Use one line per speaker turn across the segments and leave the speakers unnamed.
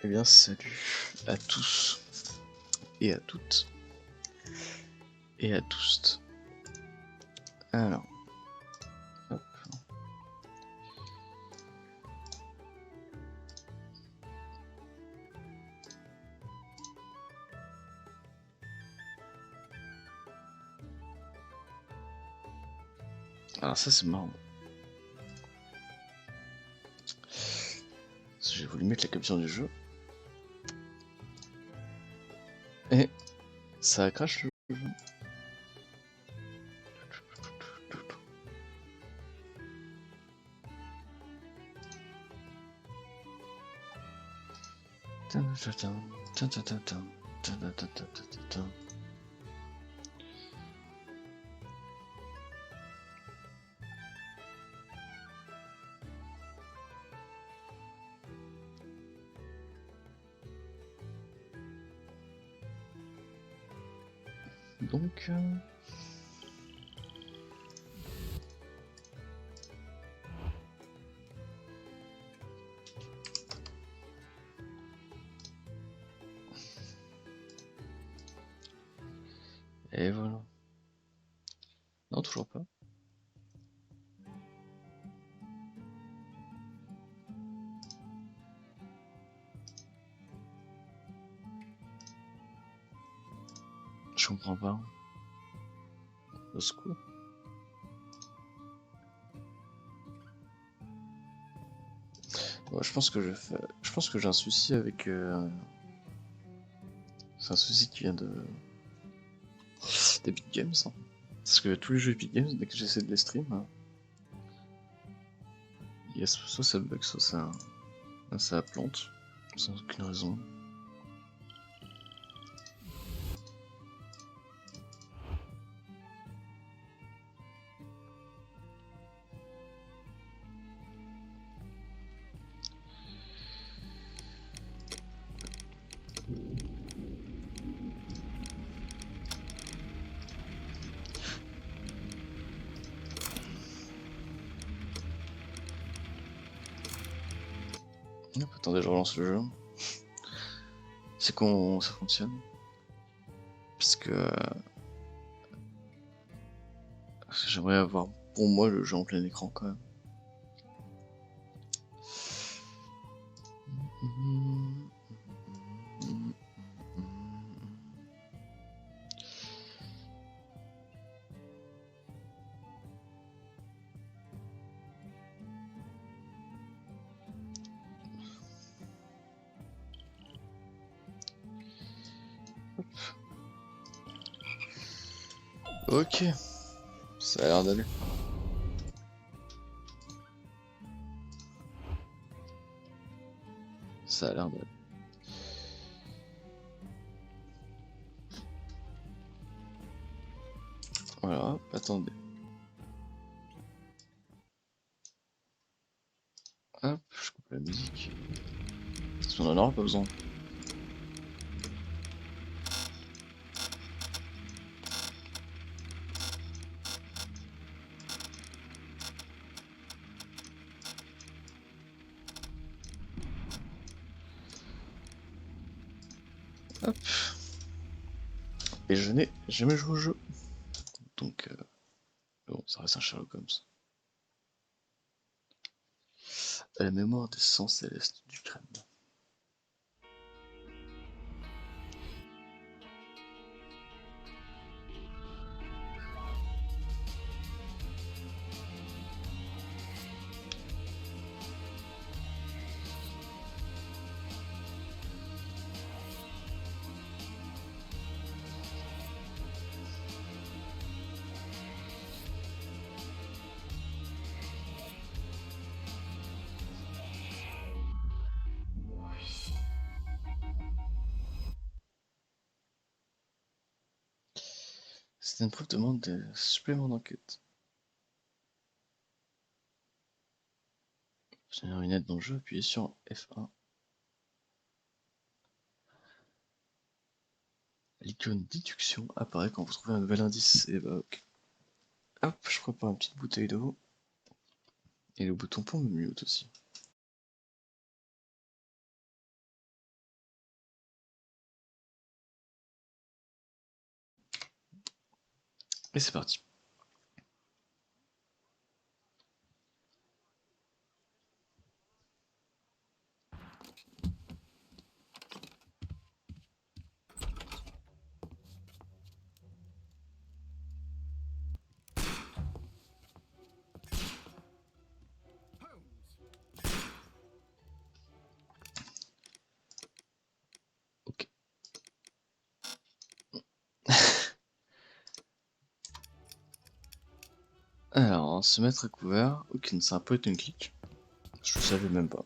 Eh bien salut à tous et à toutes et à tous. Alors, hop. Alors ça c'est marrant. J'ai voulu mettre la capture du jeu. Et ça crache le jeu. Donc Et voilà. Non, toujours pas. Je comprends pas. Au secours. Ouais, je pense que je pense que j'ai un souci avec. C'est un souci qui vient d'Epic Games. Hein. Parce que tous les jeux Epic Games, dès que j'essaie de les stream, soit ça bug, soit ça plante. Sans aucune raison. Hop, attendez, je relance le jeu. C'est quand ça fonctionne. Puisque j'aimerais avoir pour moi le jeu en plein écran quand même. Ok, ça a l'air d'aller. Ça a l'air d'aller. Voilà, hop, attendez. Hop, je coupe la musique. Parce qu'on en aura pas besoin. Hop. Et je n'ai jamais joué au jeu. Donc, bon, ça reste un Sherlock Holmes. À la mémoire des sangs célestes du crâne. C'était une preuve demande des suppléments d'enquête. Obtenir une aide dans le jeu, appuyez sur F1. L'icône déduction apparaît quand vous trouvez un nouvel indice. Et bah ok. Hop, je prépare une petite bouteille d'eau. Et le bouton pour me mute aussi. Et c'est parti. Ok. Alors, se mettre à couvert. Ok, c'est un point and click. Je le savais même pas.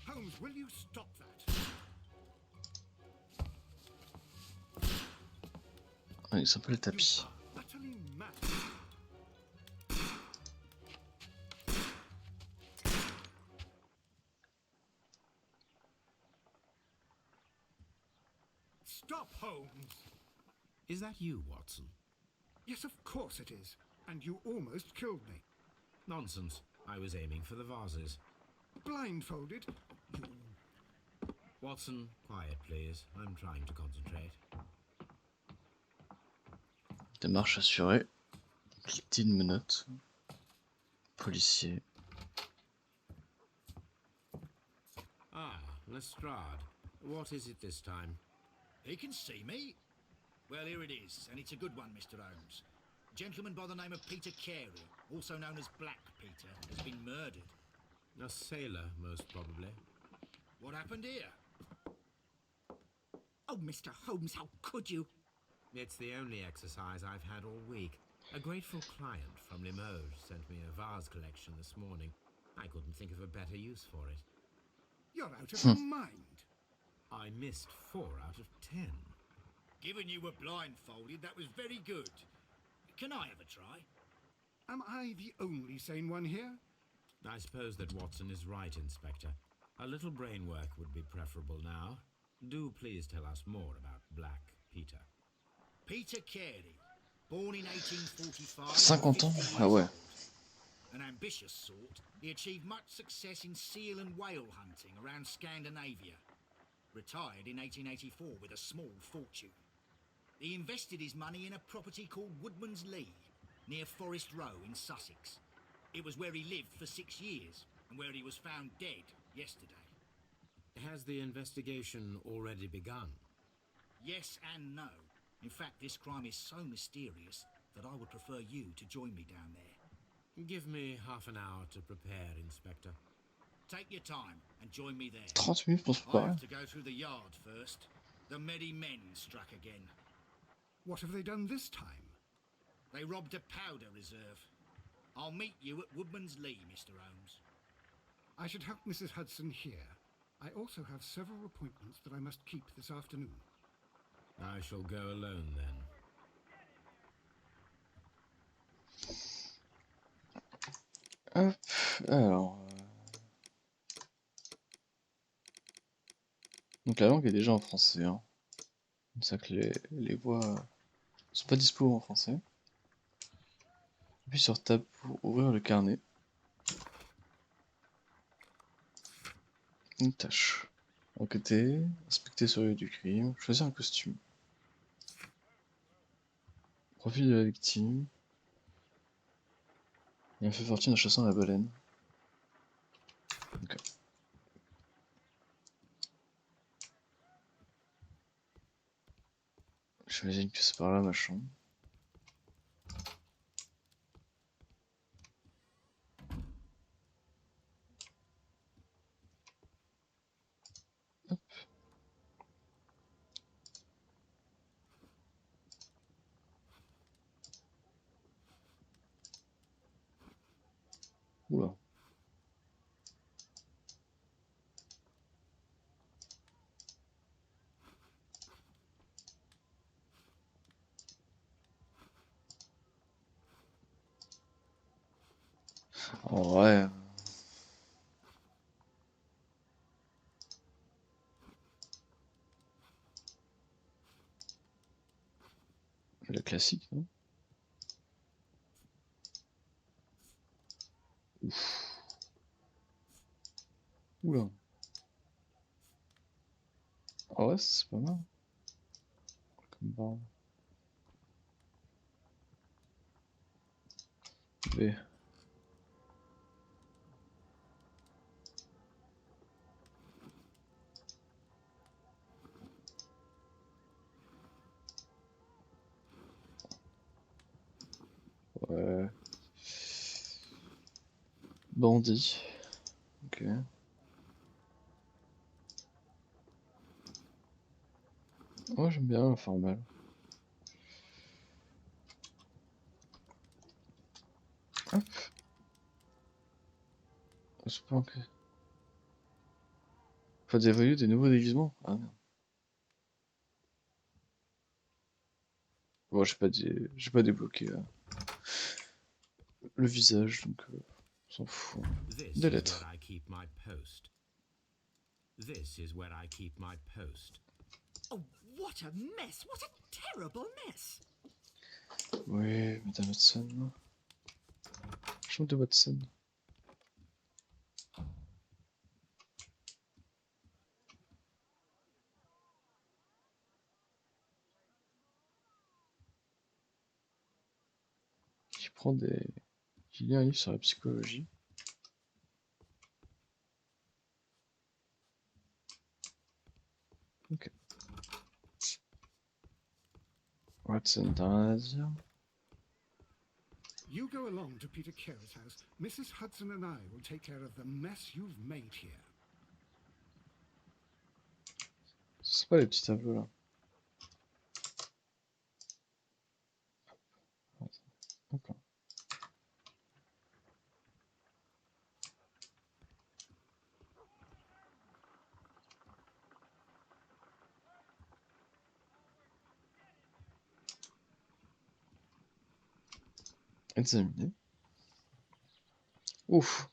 Holmes, will you stop that?
Allez, c'est un peu le tapis.
Utterly mad. Stop, Holmes!
Is that you, Watson?
Yes, of course it is. And you almost killed me.
Nonsense. I was aiming for the vases.
Blindfolded? You...
Watson, quiet please. I'm trying to concentrate.
Démarche assurée. Dictée une menotte. Policier.
Ah, Lestrade. What is it this time?
He can see me. Well, here it is, and it's a good one, Mr. Holmes. Gentleman by the name of Peter Carey, also known as Black Peter, has been murdered.
A sailor, most probably.
What happened here?
Oh, Mr. Holmes, how could you?
It's the only exercise I've had all week. A grateful client from Limoges sent me a vase collection this morning. I couldn't think of a better use for it.
You're out of your mind.
I missed 4 out of 10.
Given you were blindfolded, that was very good. Can I have a try?
Am I the only sane one here?
I suppose that Watson is right, Inspector. A little brain work would be preferable now. Do please tell us more about Black Peter.
Peter Carey, born in 1845.
50 ans?
50
Ah ouais.
years old. An ambitious sort, he achieved much success in seal and whale hunting around Scandinavia. Retired in 1884 with a small fortune. He invested his money in a property called Woodman's Lee, near Forest Row in Sussex. It was where he lived for 6 years, and where he was found dead yesterday.
Has the investigation already begun?
Yes and no. In fact, this crime is so mysterious that I would prefer you to join me down there.
Give me half an hour to prepare, Inspector.
Take your time and join me there.
30 minutes pour se
I
préparer.
have to go through the yard first. The Merry Men struck again.
What have they done this time?
They robbed a powder reserve. I'll meet you at Woodman's Lee, Mr. Holmes.
I should help Mrs. Hudson here. I also have several appointments that I must keep this afternoon.
I shall go alone then.
Hop, alors... Donc la langue est déjà en français. Hein. C'est ça que les voix sont pas dispo en français. Appuie sur Tab pour ouvrir le carnet. Une tâche. Enquêter, inspecter sur le lieu du crime, choisir un costume. Profil de la victime. Il a fait fortune en chassant la baleine. Ok. J'imagine que c'est par là ma chambre. Hop. Oula. En vrai... Le classique, non? Ouf. Oula. Ah ouais, c'est pas mal. Comme barbe. B. Ouais. Bandit. Ok. Moi j'aime bien l'informel. Hop. C'est pas ok. Faut dévoiler des nouveaux déguisements. Ah merde. Bon, j'ai pas débloqué le visage, donc on s'en fout.
This
Des
is
lettres.
where I keep my post. This is where I keep my post.
Oh, what a mess! What a terrible mess!
Oui, Madame Watson. Chambre de Watson. prends des... J'ai lu un livre sur la psychologie. Ok. Watson, t'as rien à dire?
You go along to Peter Carey's house. Mrs. Hudson and I will take care of the mess you've made here.
C'est pas les petits tableaux là. D'accord. Examiner. Ouf.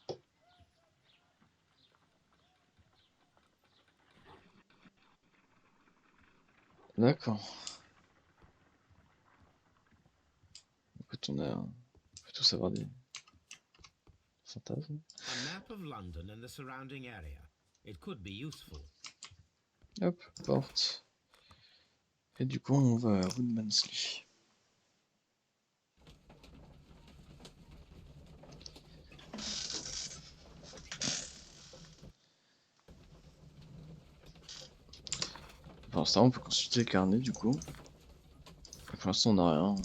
D'accord. Écoute, on peut tous avoir des fantasmes.
A map of London and the surrounding area. It could be useful.
Hop, porte. Et du coup, on va à Woodmansley. Pour l'instant, on peut consulter les carnets du coup. Pour l'instant, on n'a rien.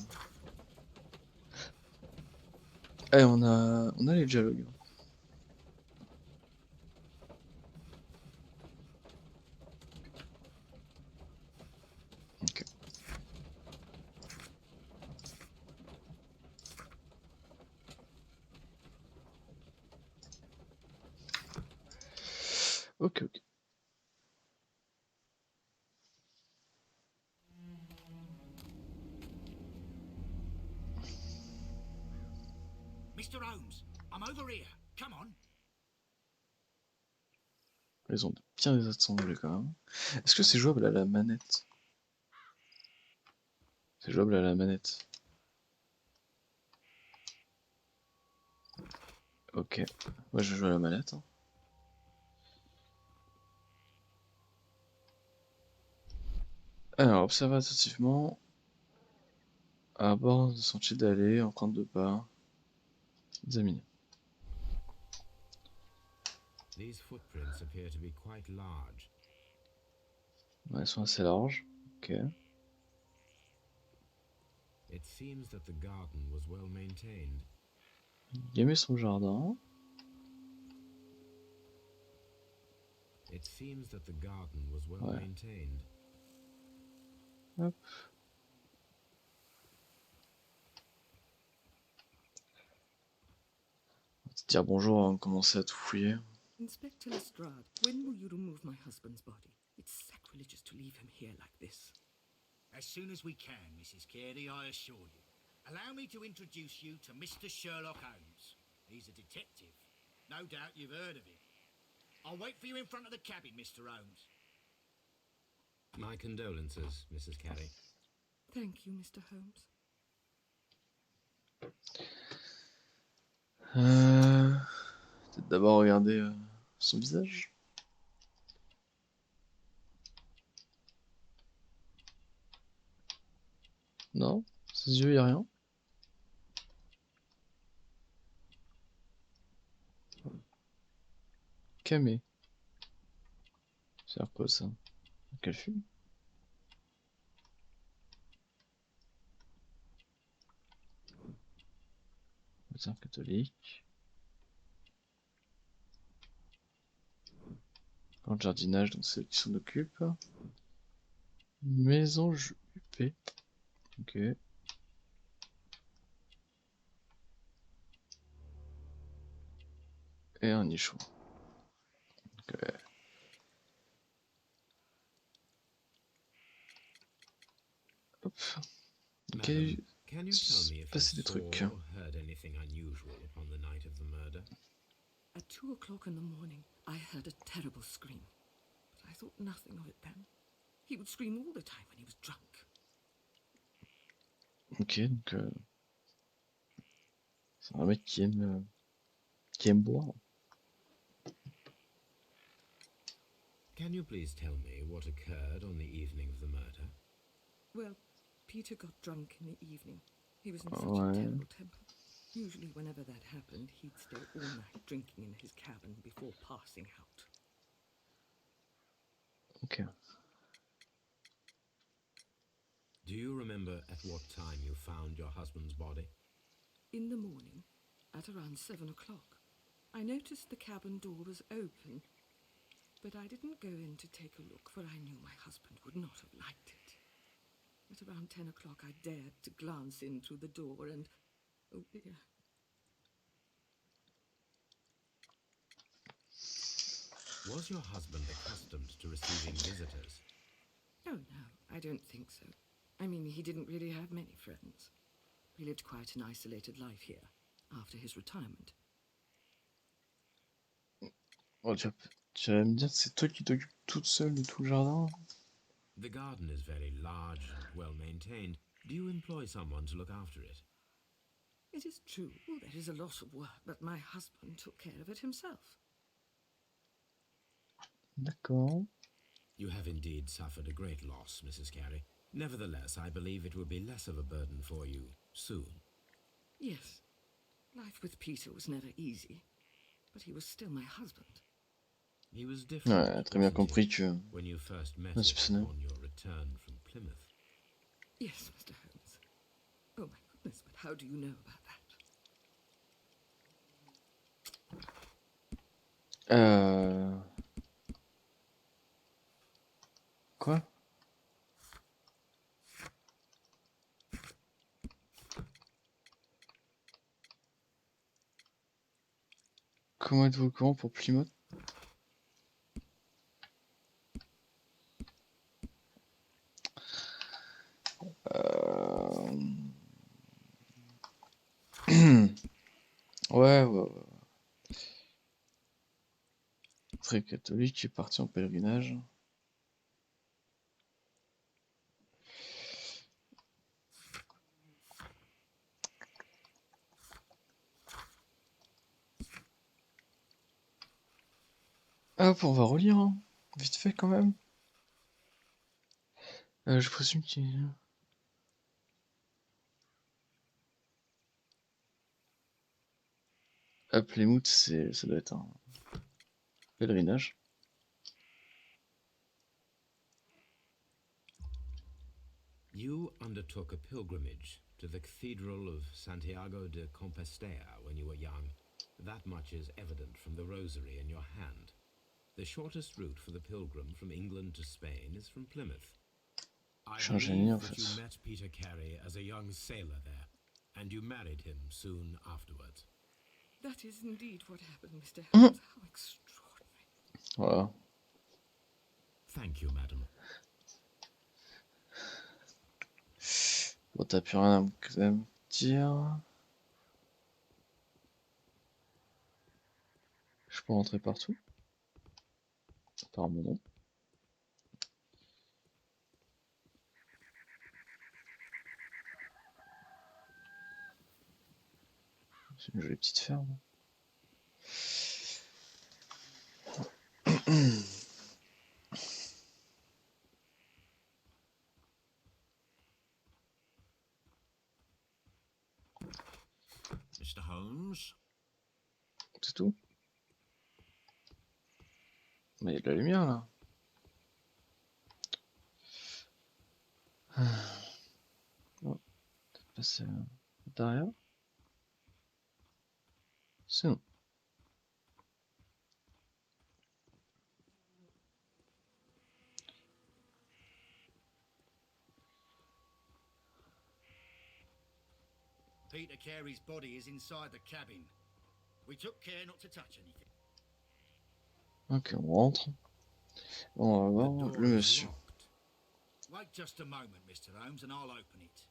Eh, on a les dialogues. Ok. Ok, ok.
Mr. Holmes, I'm over here. Come on.
Ils ont bien des assemblées quand même. Est-ce que c'est jouable à la manette? C'est jouable à la manette. Ok. Moi je joue à la manette. Hein. Alors, observez attentivement. À bord de sentier d'allée, empreinte de pas. Examiner.
These footprints appear to be quite large.
Ouais, elles sont assez larges. Ok.
It seems that the garden was well maintained.
Il aimait son jardin.
It seems that the garden was well
Ouais.
maintained.
Hop. On va te dire bonjour avant de commencer à tout fouiller.
Inspector Lestrade, when will you remove my husband's body? It's sacrilegious to leave him here like this.
As soon as we can, Mrs. Carey, I assure you. Allow me to introduce you to Mr. Sherlock Holmes. He's a detective. No doubt you've heard of him. I'll wait for you in front of the cabin, Mr. Holmes.
My condolences, Mrs. Carey.
Thank you, Mr. Holmes.
Peut-être d'abord regarder son visage. Non, ses yeux, y a rien. Camé. C'est quoi ça? Quel film? Médecin catholique. Plan de jardinage, donc c'est qui s'en occupe. Maison UP. Ok. Et un nichon. Ok. Hop. Ok.
Madam, can you tell me if you
Passer des
saw
trucs.
or heard anything unusual upon the night of the murder?
At 2 o'clock in the morning, I heard a terrible scream, but I thought nothing of it then. He would scream all the time when he was drunk.
Ok, donc c'est un mec qui aime boire.
Can you please tell me what occurred on the evening of the murder?
Well, Peter got drunk in the evening. He was in such
Ouais.
a terrible temper. Usually, whenever that happened, he'd stay all night drinking in his cabin before passing out.
Ok.
Do you remember at what time you found your husband's body?
In the morning, at around 7 o'clock, I noticed the cabin door was open, but I didn't go in to take a look, for I knew my husband would not have liked it. At around 10 o'clock, I dared to glance in through the door and... oh dear.
Was your husband accustomed to receiving visitors?
Oh, no, I don't think so. I mean, he didn't really have many friends. He lived quite an isolated life here, after his retirement.
Oh, tu vas me dire, c'est toi qui t'occupes toute seule de tout le jardin?
The garden is very large and well maintained. Do you employ someone to look after it?
It is true, there is a lot of work, but my husband took care of it himself.
D'accord.
You have indeed suffered a great loss, Mrs. Carey. Nevertheless, I believe it will be less of a burden for you soon.
Yes, life with Peter was never easy, but he was still my husband.
He was different,
Ouais, très bien
wasn't
compris
he,
que...
when you first met
Ouais,
him
soupçonneux.
on your return from Plymouth.
Yes, Mr. Holmes. Oh, my goodness, but how do you know about that?
Quoi? Comment êtes-vous au courant pour Plymouth? Ouais, ouais, ouais. Très catholique qui est parti en pèlerinage. Hop, on va relire, hein. Vite fait quand même. Je présume qu'il... Plymouth, ça doit être un pèlerinage.
You undertook a pilgrimage to the Cathedral of Santiago de Compostela when you were young. That much is evident from the rosary in your hand. The shortest route for the pilgrim from England to Spain is from Plymouth. I
Je suis ingénieur,
believe
en
that you
fait.
met Peter Carey as a young sailor there, and you married him soon afterwards.
That is indeed what happened, Mr. Holmes. How extraordinary.
Voilà.
Thank you, madam.
Bon, t'as plus rien à me dire. Je peux rentrer partout? Apparemment non. C'est une jolie petite ferme.
Mr. Holmes?
C'est tout? Mais il y a de la lumière là. Bon, peut-être passer derrière. C'est non.
Peter Carey's body is inside the cabin. We took care not to touch anything.
Ok, on rentre. On va
The
voir
door
le
is
monsieur.
locked.
Wait just a moment, Mr. Holmes, and I'll open it.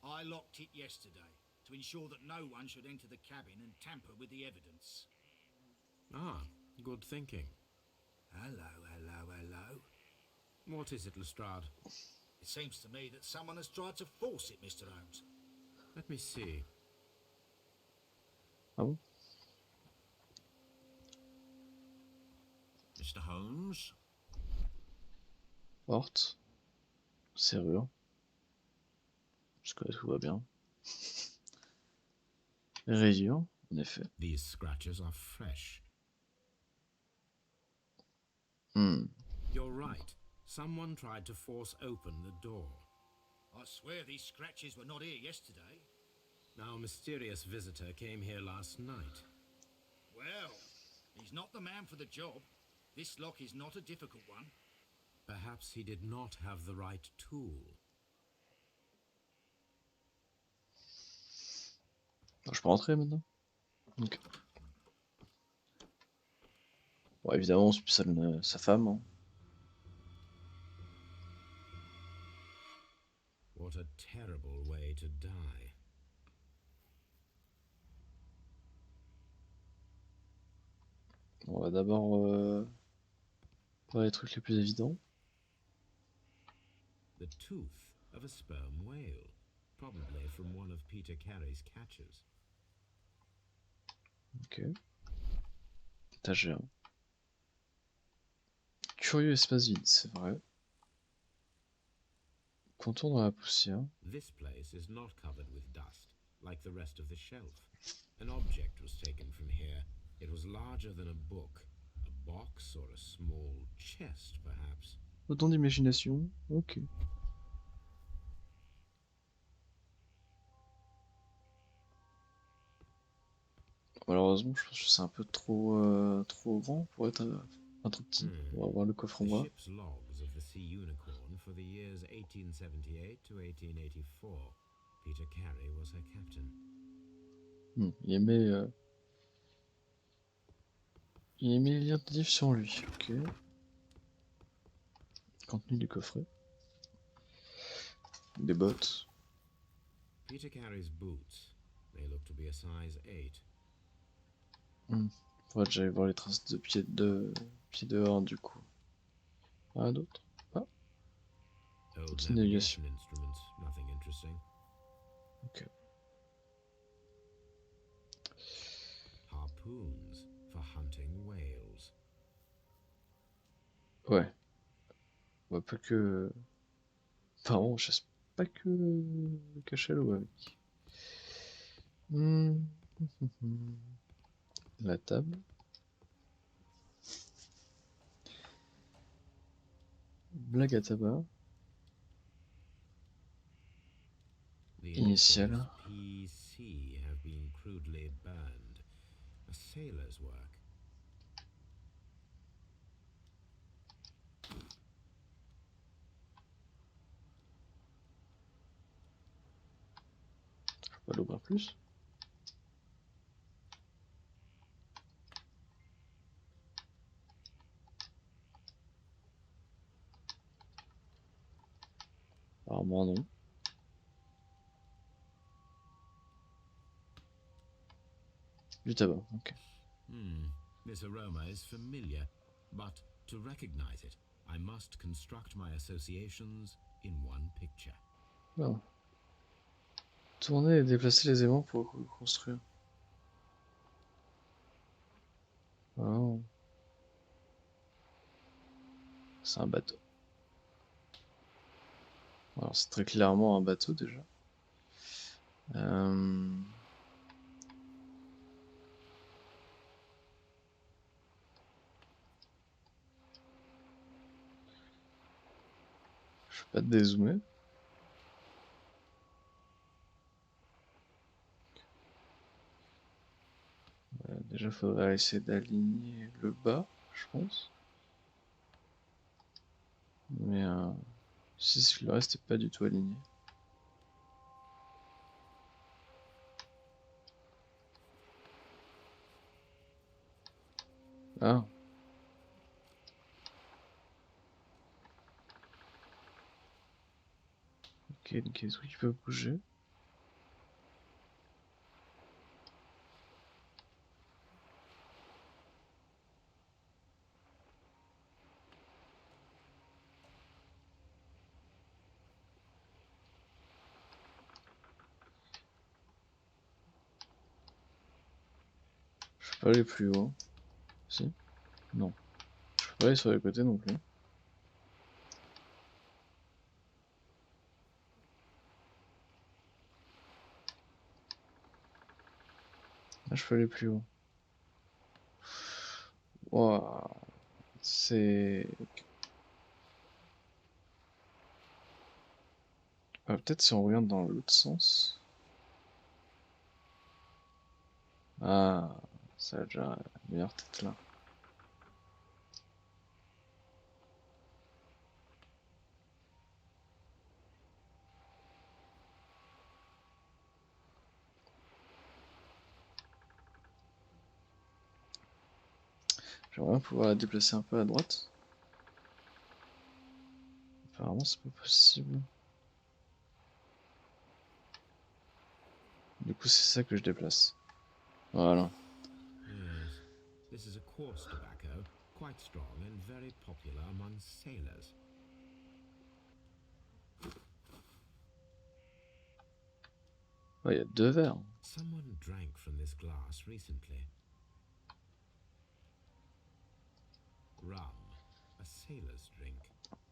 I locked it yesterday to ensure that no one should enter the cabin and tamper with the evidence.
Ah, good thinking.
Hello, hello, hello.
What is it, Lestrade?
It seems to me that someone has tried to force it, Mr. Holmes.
Let me see.
Ah bon?
Mr. Holmes?
Porte. Serrure. Jusque là tout va bien. Rayures, en effet.
These scratches are fresh. You're right. Someone tried to force open the door.
I swear these scratches were not here yesterday.
Now, a mysterious visitor came here last night.
Well, he's not the man for the job. This lock is not a difficult one.
Perhaps he did not have the right tool.
Alors, je peux rentrer maintenant? Ok. Bon, évidemment, c'est plus sa femme. Hein.
What a terrible way to die.
On va d'abord voir les trucs les plus évidents.
The tooth of a sperm whale, probably from one of Peter Carey's catches.
Ok. Étagère. Curieux espace vide, c'est vrai. Contour dans la poussière.
This place is not covered with dust, like the rest of the shelf. An object was taken from here. It was larger than a book. A box or a small chest, perhaps.
Autant d'imagination. Ok. Malheureusement, je pense que c'est un peu trop grand pour être un trop petit. On va voir le coffre en
The
bois.
ship's logs of the Sea Unicorn for the years 1878 to 1884. Peter Carey was her captain.
Il aimait lire des livres sur lui. Ok. Contenu du coffret. Des bottes.
Peter Carey's boots. They look to be a size 8.
Faudrait que j'aille voir les traces de pieds dehors du coup. Rien d'autre? Ah,
Old
Petite navigation.
navigation instruments, nothing interesting.
ok.
Harpoons for hunting whales.
Ouais. On voit pas que... Enfin, on chasse pas que le cachalot avec. La table. Blague à tabac.
The
Initial.
initials PC have been crudely burned. A sailor's work.
Je peux pas l'ouvrir plus. Apparemment non. Du tabac, ok.
This aroma is familiar, but to recognize it, I must construct my associations in one picture.
Non. Tourner et déplacer les aimants pour construire. Oh. C'est un bateau. Alors c'est très clairement un bateau déjà. Je vais pas te dézoomer. Déjà faudrait essayer d'aligner le bas, je pense. Mais si le reste est pas du tout aligné. Ah. Ok, donc il y a des trucs qui peuvent bouger. Je peux pas aller plus haut. Si? Non. Je peux pas aller sur les côtés non plus. Ah, je peux aller plus haut. Waouh. C'est... Ah, peut-être si on regarde dans l'autre sens. Ah, ça a déjà une meilleure tête là. J'aimerais bien pouvoir la déplacer un peu à droite. Apparemment, c'est pas possible. Du coup, c'est ça que je déplace. Voilà.
Yes, this is a coarse tobacco, quite strong and very popular among sailors.
Ouais, il y a 2 verres.
Someone drank from this glass recently. Rum, a sailor's drink.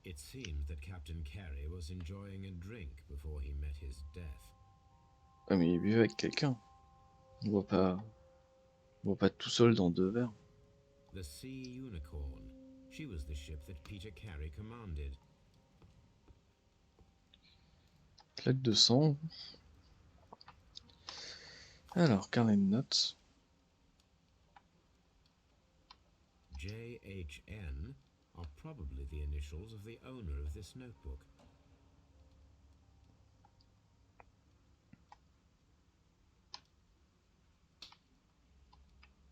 It seems that Captain Carey was enjoying a drink before he met his death.
Ouais, mais il buvait avec quelqu'un. On voit pas tout seul dans 2 verres.
The Sea Unicorn. She was the ship that Peter Carey commanded.
Claque de sang. Alors, carnet de notes.
JHN are probably the initials of the owner of this notebook.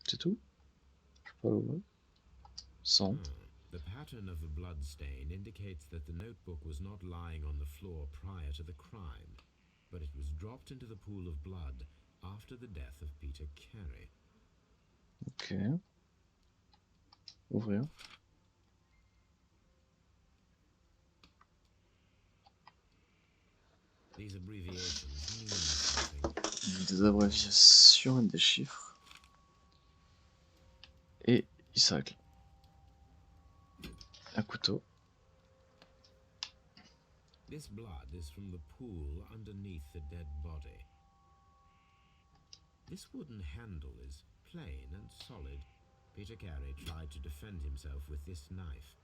C'est tout? Je sais pas où. 100.
The pattern of the blood stain indicates that the notebook was not lying on the floor prior to the crime, but it was dropped into the pool of blood after the death of Peter Carey.
Ok. Ouvrir.
These abbreviations mean something.
Des abréviations et des chiffres. Et il se règle. Un couteau.
This blood is from the pool underneath the dead body. This wooden handle is plain and solid. Peter Carey tried to defend himself with this knife,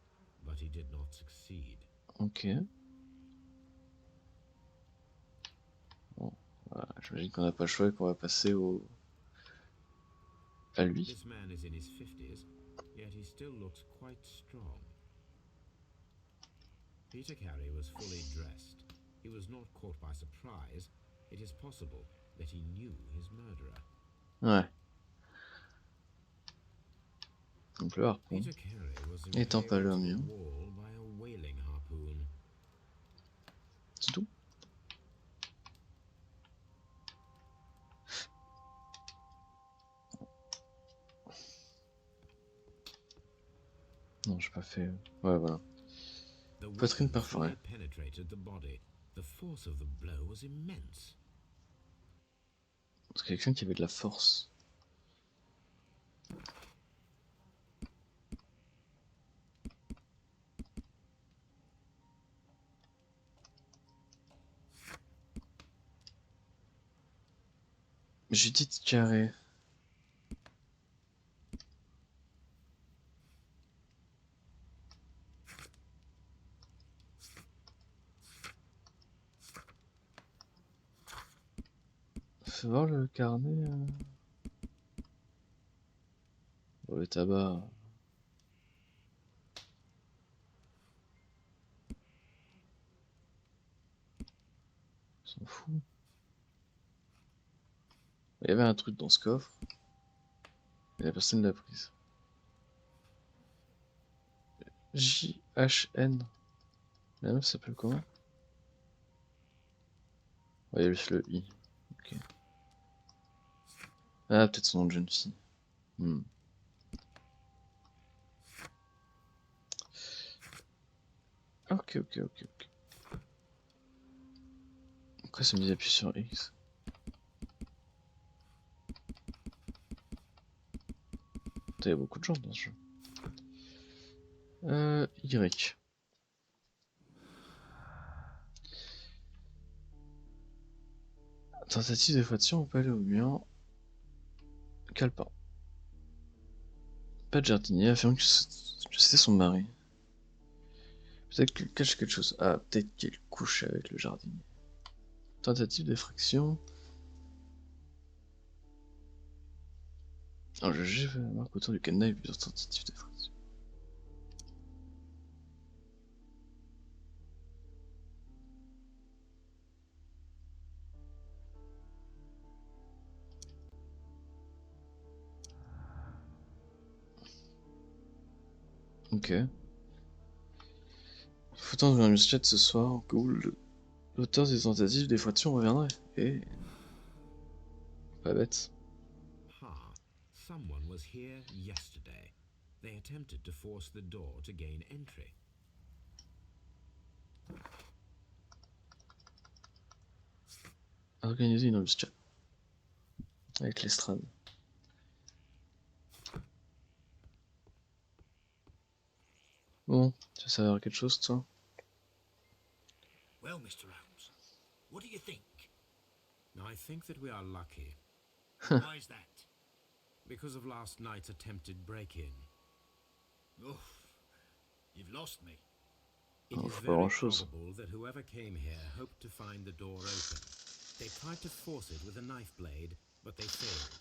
but he did not succeed.
Ok. Bon, voilà. J'imagine qu'on n'a pas le choix et qu'on va passer à lui.
This man is in his 50s, yet he still looks quite strong. Peter Carey was fully dressed. He was not caught by surprise. It is possible that he knew his murderer.
Ouais. Donc le harpon.
Peter Carey was
Étant pas
impaled
le
to the
mien.
wall by a whaling harpoon.
C'est tout. Non, j'ai pas fait... Ouais, voilà.
The
Poitrine
weapon
perforée.
fully penetrated the body. The force of the blow was immense.
C'est quelqu'un qui avait de la force. Judith Carré. Fais voir le carnet. Bon, le tabac. On s'en fout. Il y avait un truc dans ce coffre. Et la personne l'a prise. JHN. La meuf s'appelle comment? Ouais, il y a juste le I. Ok. Ah, peut-être son nom de jeune fille. Ok, ok, ok, ok. Pourquoi ça me dit d'appuyer sur X? Il y a beaucoup de gens dans ce jeu. Y. Tentative d'effraction, on peut aller au mur. Calepin. Pas de jardinier, affirme que c'était son mari. Peut-être qu'il cache quelque chose. Ah, peut-être qu'il couche avec le jardinier. Tentative d'effraction. Alors, le juge marque autour du cadenas et plusieurs tentatives d'effraction. Ok. Faut tenter un chat ce soir, au cas où l'auteur des tentatives d'effraction reviendrait. Et... pas bête.
Ha! Someone was here yesterday. They attempted to force the door to gain entry.
Organiser une chat. Avec l'estrade. Bon, ça sert à quelque chose, toi?
Well, Mr. Holmes, what do you think?
I think that we are lucky,
Why is that?
because of last night's attempted break-in.
Oof, you've lost me.
It
Oh,
is
pas
very
grand-chose.
probable that whoever came here hoped to find the door open. They tried to force it with a knife blade, but they failed.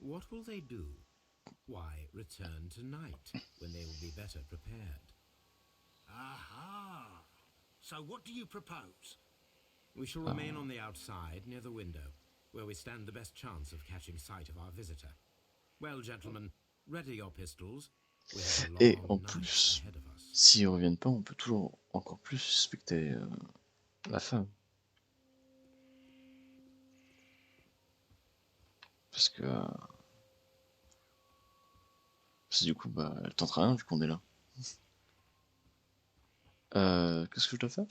What will they do? Why, return tonight, when they will be better prepared.
Aha! So what do you propose?
We shall remain on the outside, near the window, where we stand the best chance of catching sight of our visitor. Well, gentlemen, ready your pistols. We have a
Et
long
en
night
plus,
ahead of us.
s'ils reviennent pas, on peut toujours encore plus suspecter la femme. Parce que... du coup, bah, elle tente rien vu qu'on est là. Qu'est-ce que je dois faire?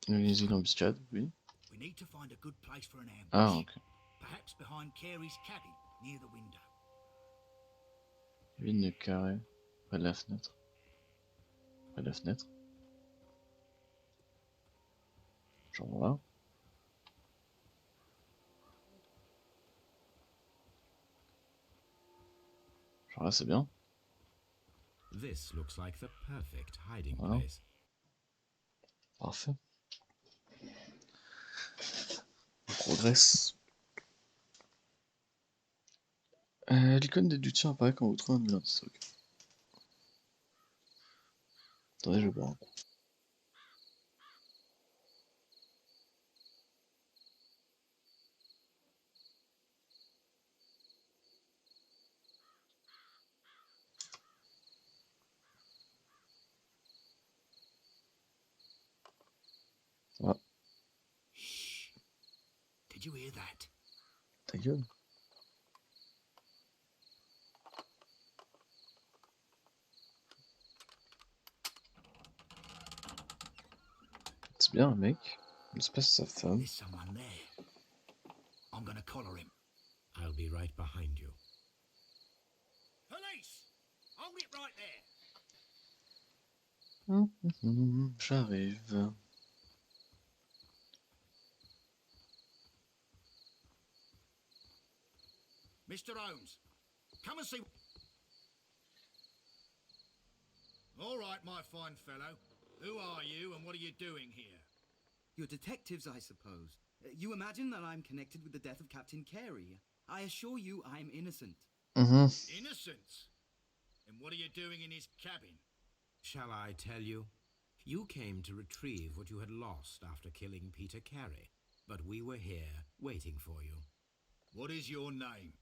Organiser une embuscade, oui.
We need to find a good place for an ambush.
Ah, ok.
Perhaps behind Carey's cabin, near the window.
Une carré, près de la fenêtre. Près de la fenêtre. Genre là. Genre là, c'est bien.
This looks like the perfect hiding
Voilà.
place.
Parfait. On progresse. L'icône déduction apparaît quand vous trouvez un nouvel indice. Okay. Attendez, je vais boire un coup. Ah,
Shh! Did you hear that?
ta gueule. C'est bien, mec. Il se passe sa femme.
There's someone there. I'm gonna collar him.
I'll be right behind you.
Police! Hold it right there!
J'arrive.
Mr. Holmes, come and see. All right, my fine fellow. Who are you and what are you doing here?
You're detectives, I suppose. You imagine that I'm connected with the death of Captain Carey. I assure you I'm innocent.
Innocent? And what are you doing in his cabin?
Shall I tell you? You came to retrieve what you had lost after killing Peter Carey, but we were here waiting for you.
What is your name?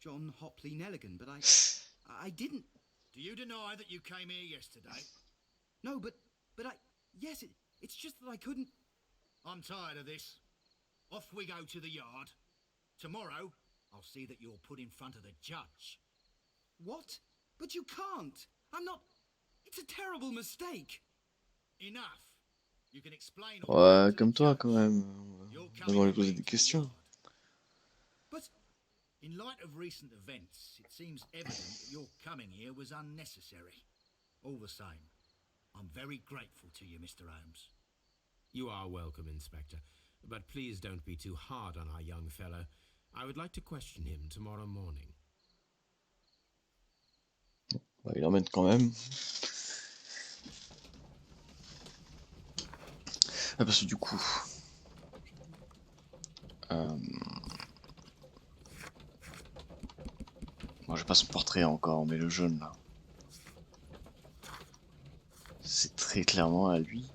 John Hopley Nelligan, but I didn't.
Do you deny that you came here yesterday?
No, but yes, it's just that I couldn't.
I'm tired of this. Off we go to the yard. Tomorrow, I'll see that you're put in front of the judge.
What? But you can't. I'm not. It's a terrible mistake.
Enough. You can explain all that
Ouais,
to
comme
the
toi
judge.
quand même.
You're
On
coming
va lui
with
poser
me
des
to the
questions.
yard.
But
In light of recent events, it seems evident that your coming here was unnecessary. All the same, I'm very grateful to you, Mr. Holmes.
You are welcome, Inspector. But please don't be too hard on our young fellow. I would like to question him tomorrow morning.
Bah, il emmène quand même. Ah, parce que du coup... Bon, j'ai pas son portrait encore, mais le jaune là. C'est très clairement à lui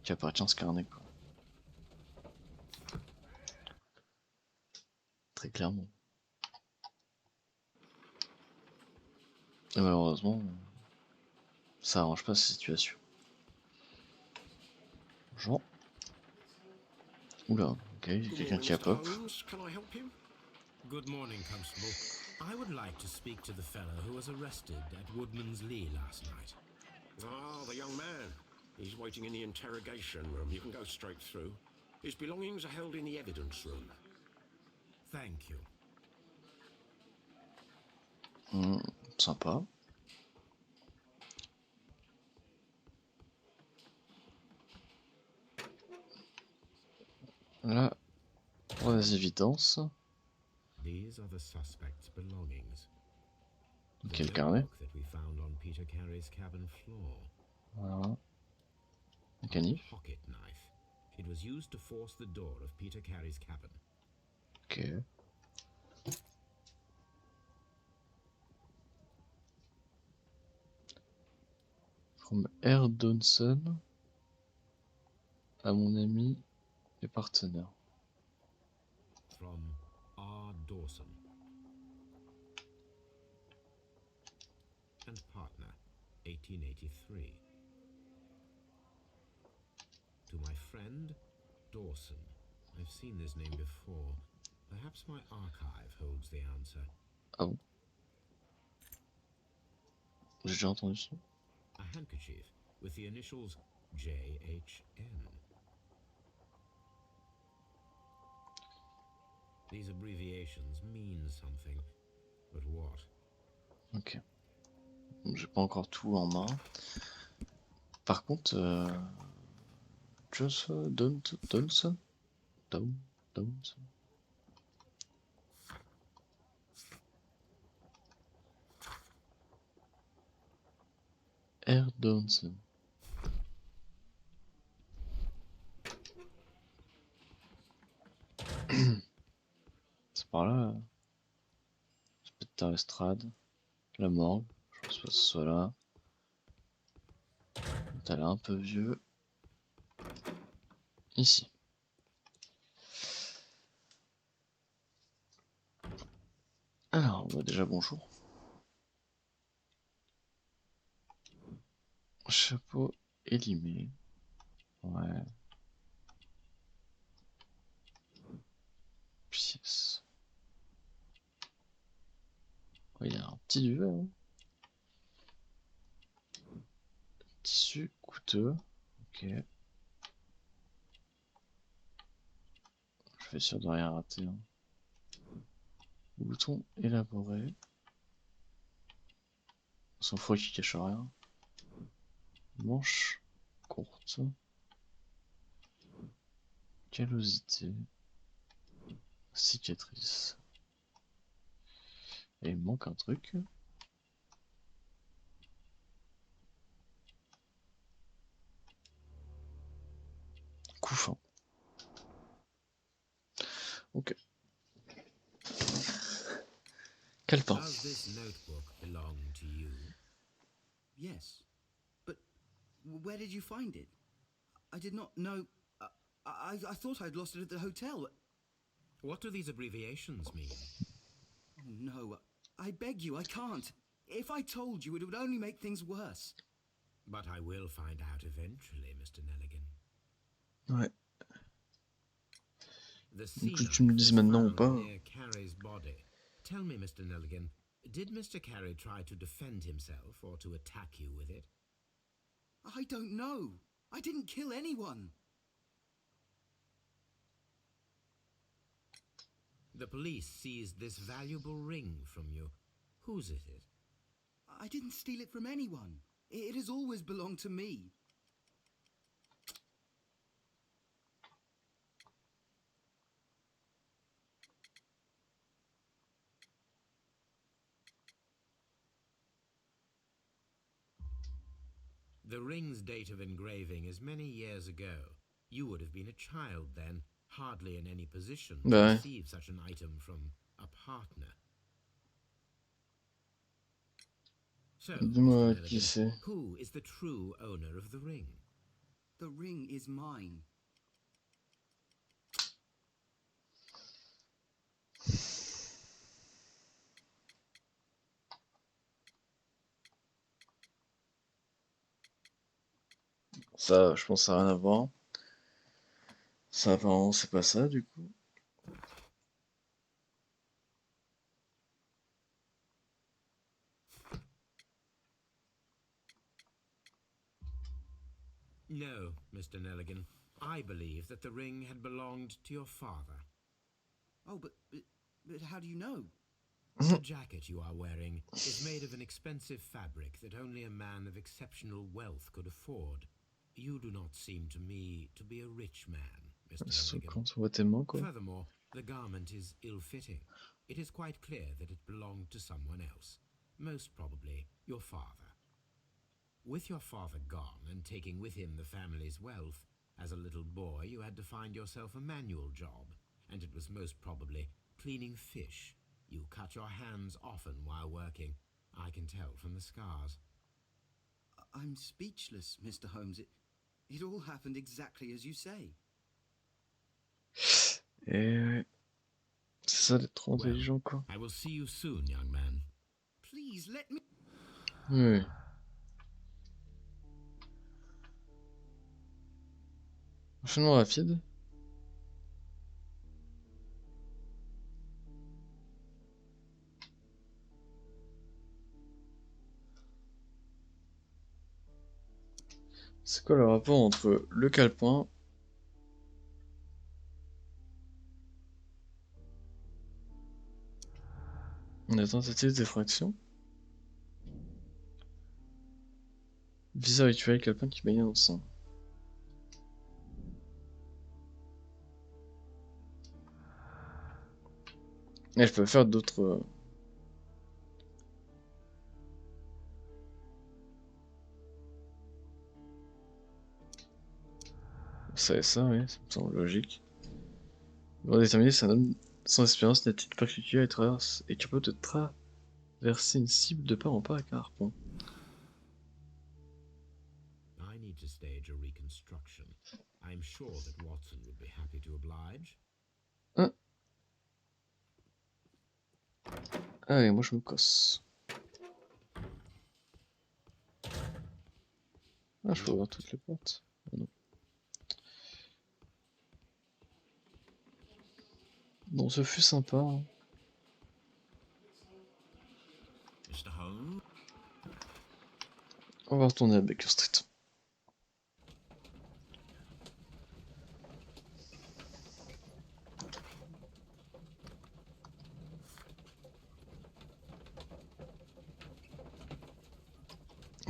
qui appartient ce carnet, quoi. Très clairement. Et malheureusement, ça arrange pas cette situation. Jean. Oula, ok, il y a quelqu'un qui a pop.
Holmes, can I help you?
Good morning, Constable. I would like to speak to the fellow who was arrested at Woodman's Lee last night.
Ah, the young man. He's waiting in the interrogation room. You can go straight through. His belongings are held in the evidence room.
Thank you.
Sympa. Là, pour les évidences.
These are the suspect's belongings.
Ok,
The
le carnet.
notebook that we found on Peter Carey's cabin floor.
Voilà. Un canif.
A pocket knife. It was used to force the door of Peter Carey's cabin.
Ok. From R. Dawson à mon ami et partenaire.
From R. Dawson and partner, 1883. To my friend, Dawson. I've seen this name before. Perhaps my archive holds the answer.
Ah bon? J'ai déjà entendu ça.
A handkerchief with the initials JHN. These abbreviations mean something, but what?
Ok. J'ai pas encore tout en main. Par contre, Dawson? Dawson? R. Dawson. C'est par là. C'est peut-être Estrade. La morgue. Je pense pas que ce soit là. T'as l'air un peu vieux. Ici. Alors, bah déjà bonjour. Chapeau élimé. Ouais. Pièce. Oh, il y a un petit duvet. Hein. Tissu coûteux. Ok. Je vais sûr de rien rater. Hein. Bouton élaboré. Son foie qui cache rien. Manche courte. Callosité. Cicatrice. Et il me manque un truc. Couffin. Ok. Calepin.
Does this notebook belong to you?
Yes. But where did you find it? I did not know. I thought I'd lost it at the hotel.
What do these abbreviations mean?
Oh, no. I beg you, I can't. If I told you, it would only make things worse.
But I will find out eventually, Mr. Nelligan.
Ouais.
The sea
Que tu me dises maintenant ou pas.
near Carey's body. Tell me, Mr. Nelligan, did Mr. Carey try to defend himself or to attack you with it?
I don't know. I didn't kill anyone.
The police seized this valuable ring from you. Whose is it?
I didn't steal it from anyone. It has always belonged to me.
The ring's date of engraving is many years ago. You would have been a child then, hardly in any position to
Bah ouais.
receive such an item from a partner. So,
Dis-moi
Mr.
qui
Nelligan,
c'est.
who is the true owner of the ring?
The ring is mine.
Ça, je pense, ça n'a rien à voir. Ça, apparemment, c'est pas ça, du coup.
No, Mr. Nelligan. I believe that the ring had belonged to your father.
Oh, but how do you know?
The jacket you are wearing is made of an expensive fabric that only a man of exceptional wealth could afford. You do not seem to me to be a rich man, Mr.
Surtout
Nelligan.
quand on voit tes mains, quoi.
Furthermore, the garment is ill-fitting. It is quite clear that it belonged to someone else, most probably your father. With your father gone and taking with him the family's wealth, as a little boy you had to find yourself a manual job, and it was most probably cleaning fish. You cut your hands often while working. I can tell from the scars.
I'm speechless, Mr. Holmes. It all happened exactly as you say.
Et ouais. C'est ça d'être trop
Well,
intelligent, quoi.
I will see you soon, young man.
Please let me...
Oui. Enchaînement rapide. C'est quoi le rapport entre le calepin et la tentative d'effraction? Visa rituel, calepin qui baigne dans le sang. Et je peux faire d'autres... Ça et ça, oui, ça me semble logique. On va déterminer si un homme sans expérience n'a titre particulier et capable de traverser une cible de part en part avec un harpon.
I need to stage a reconstruction. I'm sure that Watson would be happy to oblige.
Hein? Allez, moi je me casse. Ah, je peux ouvrir toutes les portes. Ah, non. Bon, ce fut sympa. Hein.
Mr. Holmes?
On va retourner à Baker Street.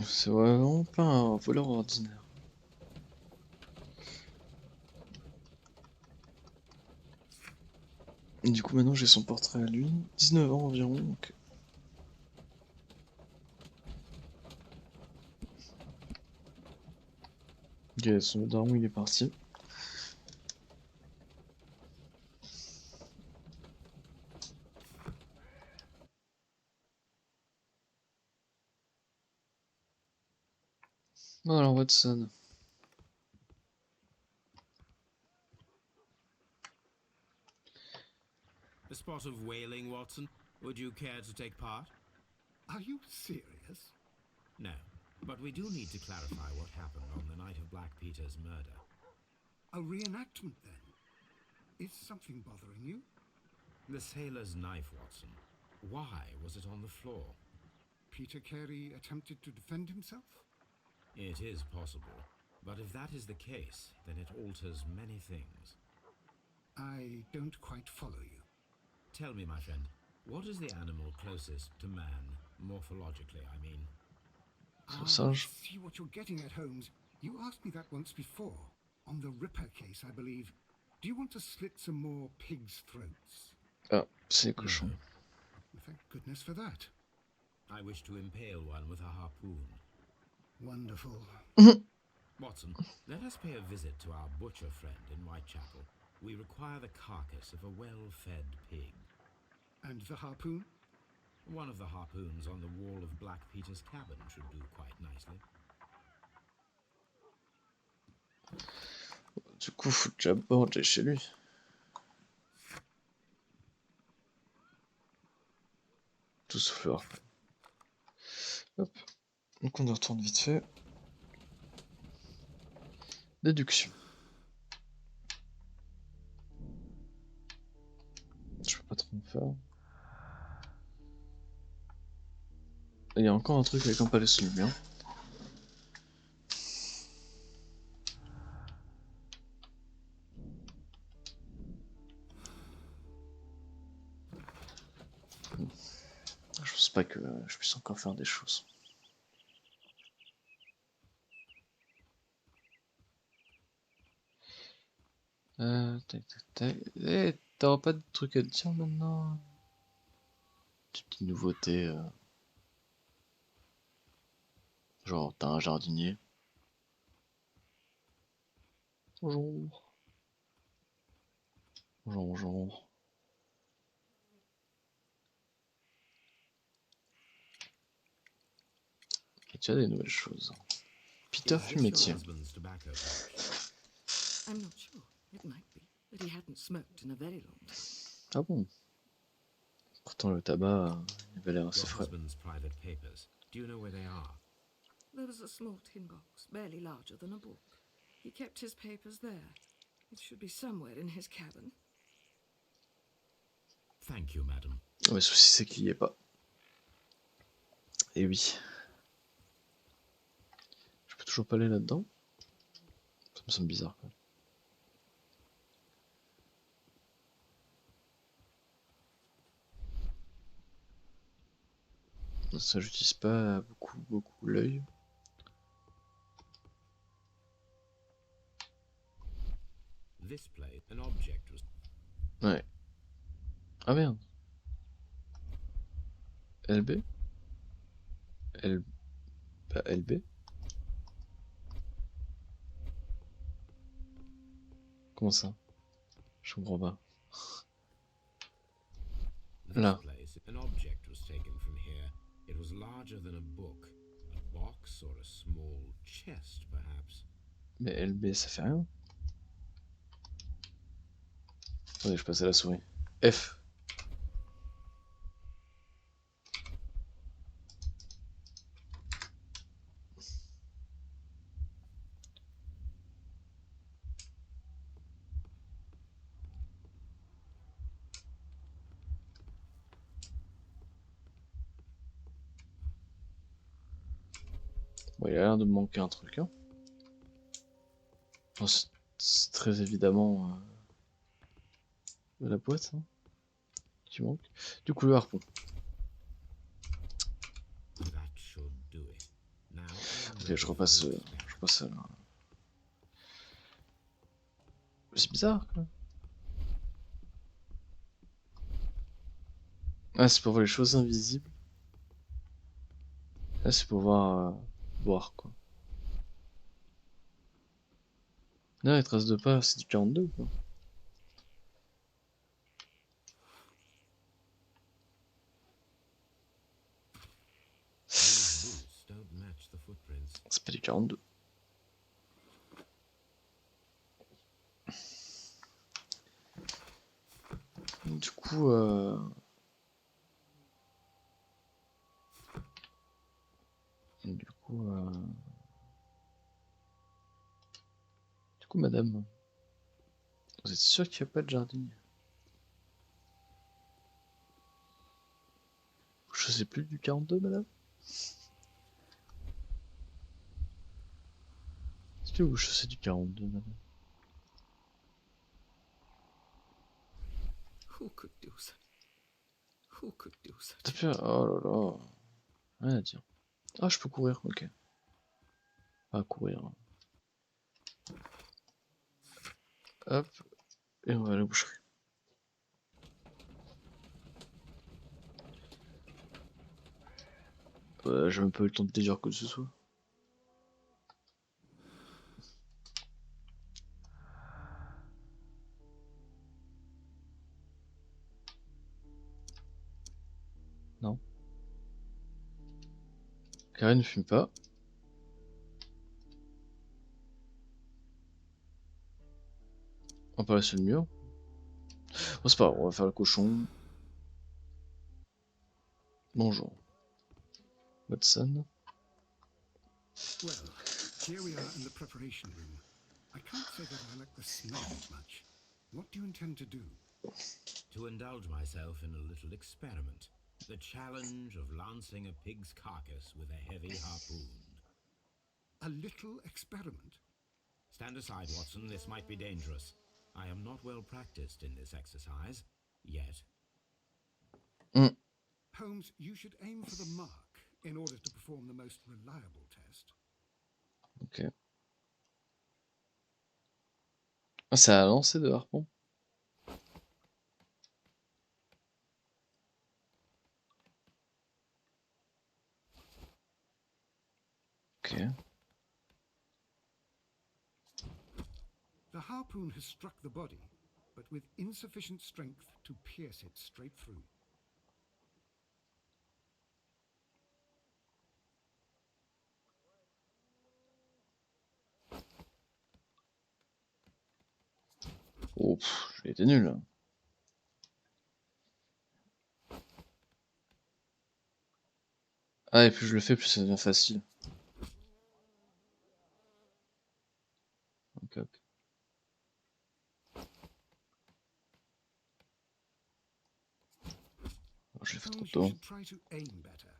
C'est vraiment pas un voleur ordinaire. Du coup, maintenant j'ai son portrait à lui. 19 ans environ, donc... Ok, son daron il est parti. Alors Watson.
A spot of whaling, Watson. Would you care to take part?
Are you serious?
No, but we do need to clarify what happened on the night of Black Peter's murder.
A reenactment, then? Is something bothering you?
The sailor's knife, Watson. Why was it on the floor?
Peter Carey attempted to defend himself?
It is possible, but if that is the case, then it alters many things.
I don't quite follow you.
Tell me, my friend, what is the animal closest to man, morphologically, I mean?
I
Singe.
see what you're getting at, Holmes. You asked me that once before. On the Ripper case, I believe. Do you want to slit some more pigs' throats?
Ah, c'est cochon.
No.
Well, thank goodness for that.
I wish to impale one with a harpoon.
Wonderful.
Watson, let us pay a visit to our butcher friend in Whitechapel. We require the carcass of a well-fed pig.
And the harpoon?
One of the harpoons on the wall of Black Peter's cabin should do quite nicely.
Du coup, faut déjà border chez lui. Tout sauf le harpon. Hop. Donc on y retourne vite fait. Déduction. Je peux pas trop en faire. Il y a encore un truc avec un palais sous lumière. Je pense pas que je puisse encore faire des choses. Tac tac tac. Eh, t'auras pas de trucs à te dire maintenant? Des petites nouveautés. Genre, t'as un jardinier. Bonjour. Bonjour, bonjour. Et tu as des nouvelles choses. Peter
Is this your
Fumetier.
husband's tobacco pouch?
I'm not sure. It might be, but he hadn't smoked in a very long time.
Ah bon? Pourtant le tabac, il avait l'air assez
Your
frais.
husband's private papers. Do you know where they are?
There was a small tin box, barely larger than a book. He kept his papers there. It should be somewhere in his cabin.
Thank you, madam.
Le souci c'est qu'il y est pas. Et oui. Je peux toujours pas aller là-dedans. Ça me semble bizarre quand même. Ça, j'utilise pas beaucoup l'œil.
This place, an object was...
Ouais. Ah merde. LB L... Pas LB? Comment ça? Je comprends pas.
This
Là.
place, an object was taken from here. It was larger than a book. A box or a small chest, perhaps.
Mais LB ça fait rien. Attendez, je passe à la souris. F. Bon, il a l'air de me manquer un truc, hein. Enfin, c'est très évidemment de la boîte, hein, qui manque. Du coup, le harpon.
That should do it. Now,
Ok, je repasse là. C'est bizarre, quoi. Ah, c'est pour voir les choses invisibles. Là, c'est pour voir boire, quoi. Là, les traces de pas, c'est du 42, quoi.
these boots don't match the footprints.
C'est pas du 42. Du coup, madame, vous êtes sûr qu'il n'y a pas de jardinier? Je sais plus du 42, madame? Est-ce que vous chaussez du 42, madame?
Who could do such? Who could do such?
T'as fait... Oh là là. Rien à dire. Ah, je peux courir, ok. Pas courir. Hop. Et on va à la boucherie. J'ai même pas eu le temps de te dire quoi que ce soit. Carré ne fume pas. On va pas sur le mur. Bon, c'est pas grave, on va faire le cochon. Bonjour. Watson.
Well, here we are in the preparation room. I can't say that I like the smell of it much. What do you intend to do?
To indulge myself in a little experiment. The challenge of lancing a pig's carcass with a heavy harpoon.
A little experiment?
Stand aside, Watson. This might be dangerous. I am not well practiced in this exercise. Yet.
Holmes, you should aim for the mark in order to perform the most reliable test.
Ok. Ah, ça a lancé de harpon. Ok.
The harpoon has struck the body, but with insufficient strength to pierce it straight through.
Oh, j'ai été nul là. Ah, et plus je le fais, plus ça devient facile. Ok, ok. Oh, j'ai fait trop
Holmes, you
tôt.
should try to aim better.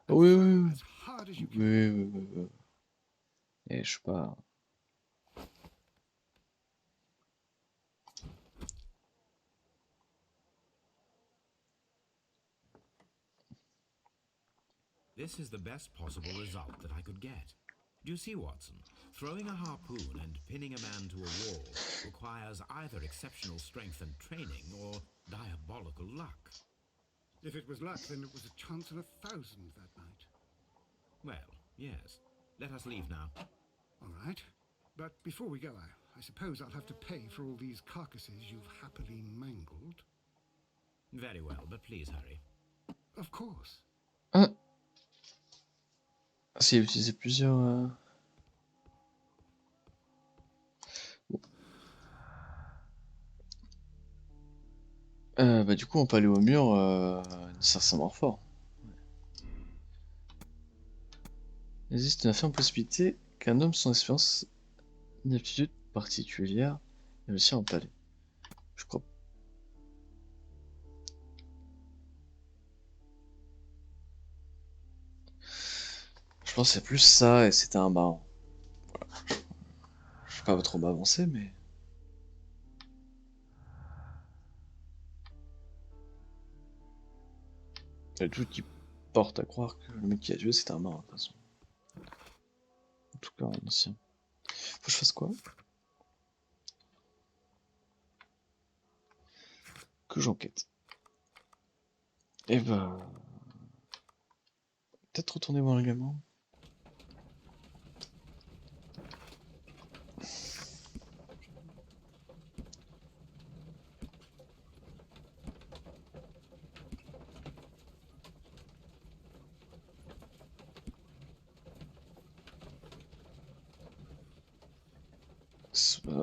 Ah
And
oui,
fire
oui,
as hard as you
oui.
can.
Oui, oui, oui, oui. Et je suis pas...
This is the best possible result that I could get. Do you see, Watson? Throwing a harpoon and pinning a man to a wall requires either exceptional strength and training or diabolical luck.
If it was luck, then it was a chance in 1,000 that night.
Well, yes. Let us leave now.
All right. But before we go, I suppose I'll have to pay for all these carcasses you've happily mangled.
Very well, but please hurry.
Of course.
Ah, s'il a utilisé plusieurs... Bah du coup on peut aller au mur nécessairement fort. Il existe une affirme possibilité qu'un homme sans expérience ni aptitude particulière ait réussi à empaler. Je crois. Je pense que c'est plus ça et c'était un baron. Voilà. Je vais pas trop m'avancer mais... Il y a tout qui porte à croire que le mec qui a tué c'était un marin de toute façon. En tout cas un ancien. Faut que je fasse quoi? Que j'enquête. Et bah... Peut-être retourner voir le gamin.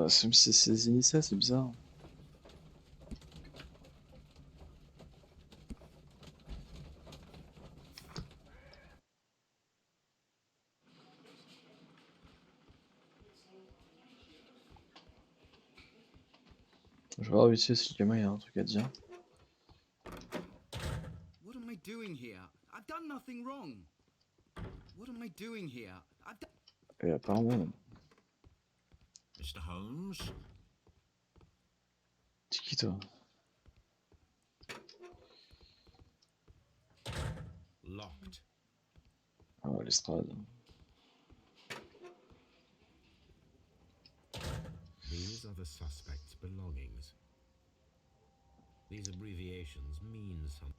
C'est ses initiales, c'est bizarre. Je vais voir vite fait si le gamin il a un truc à dire.
What am I doing here? I've done nothing wrong. What am I doing here?
Et apparemment non.
Mr. Holmes?
C'est qui toi?
Locked.
Ah ouais, l'estrade.
These are the suspect's belongings. These abbreviations mean something.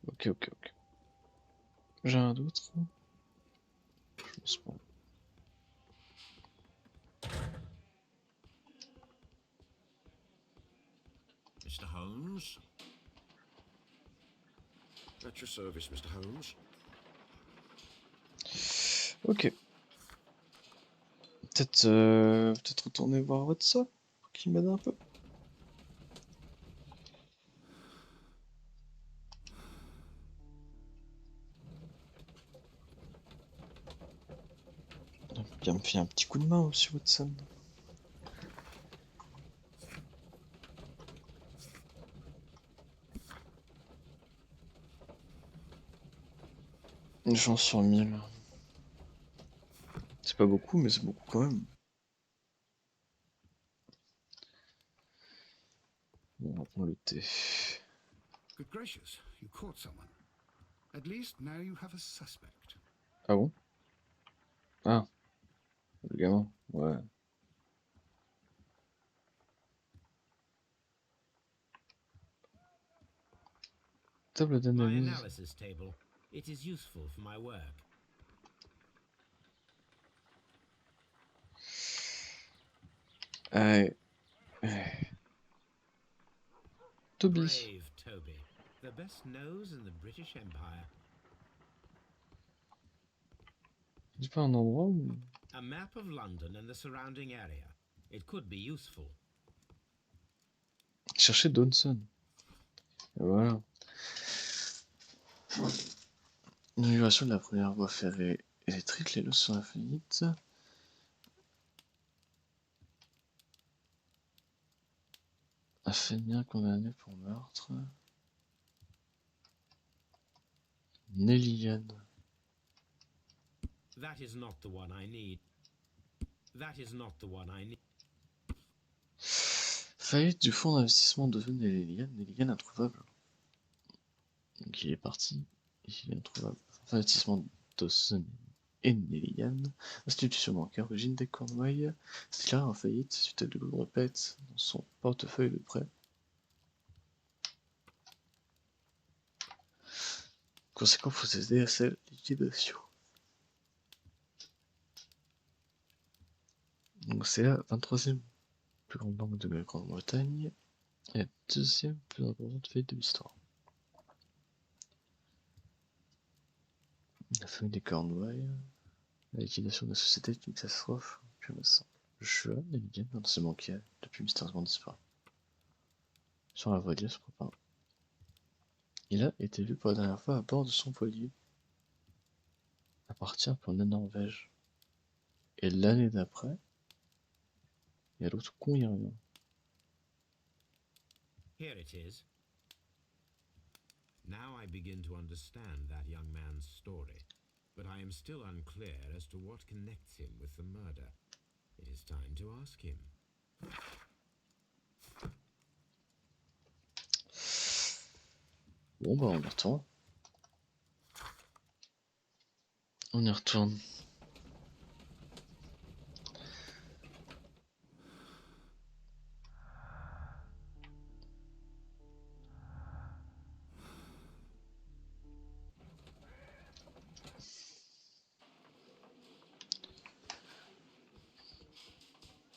Ok, ok, ok. J'ai un d'autre. Je pense pas.
Mr. Holmes? At your service, Mr. Holmes.
Ok. Peut-être peut-être retourner voir WhatsApp pour qu'il m'aide un peu. Bien me faire un petit coup de main aussi Watson. Une chance sur 1000. C'est pas beaucoup, mais c'est beaucoup quand même. Bon, on va prendre le thé.
Good gracious, you caught someone. At least now you have a suspect.
Ah bon? Ah, le gamin, ouais. Table
My
d'analyse.
analysis table. It is useful for my work.
Ouais. Toby.
Brave Toby. The best nose in the British Empire.
C'est pas un endroit où...
A map of London and the surrounding area. It could be useful.
Chercher Dawson. Et voilà. L'inauguration de la première voie ferrée électrique, les lois sur la faillite. Affaiblir condamné pour meurtre. Nellian.
That is not the one I need. That is not the one I need.
Faillite du fonds d'investissement de Nellian. Nellian introuvable. Donc il est parti. Il est introuvable. Fonds d'investissement Dawson et Nellian. Institution bancaire, origine des Cornouailles. Stiller en faillite suite à de lourdes répètes dans son portefeuille de prêt. Conséquent, faut céder à cette liquidation. Donc c'est la 23e plus grande banque de Grande-Bretagne et la deuxième plus importante faillite de l'histoire. La famille des Cornouailles, la liquidation de la société est une catastrophe, puis on sent. Joshua Nelligan, un ancien banquier, depuis mystérieusement disparu. Sur la voilier se prépare. Il a été vu pour la dernière fois à bord de son voilier. À partir pour la Norvège. Et l'année d'après, il y a l'autre con, il y a rien.
Here it is. Now I begin to understand that young man's story, but I am still unclear as to what connects him with the murder. It is time to ask him.
Bon bah on y retourne. On y retourne.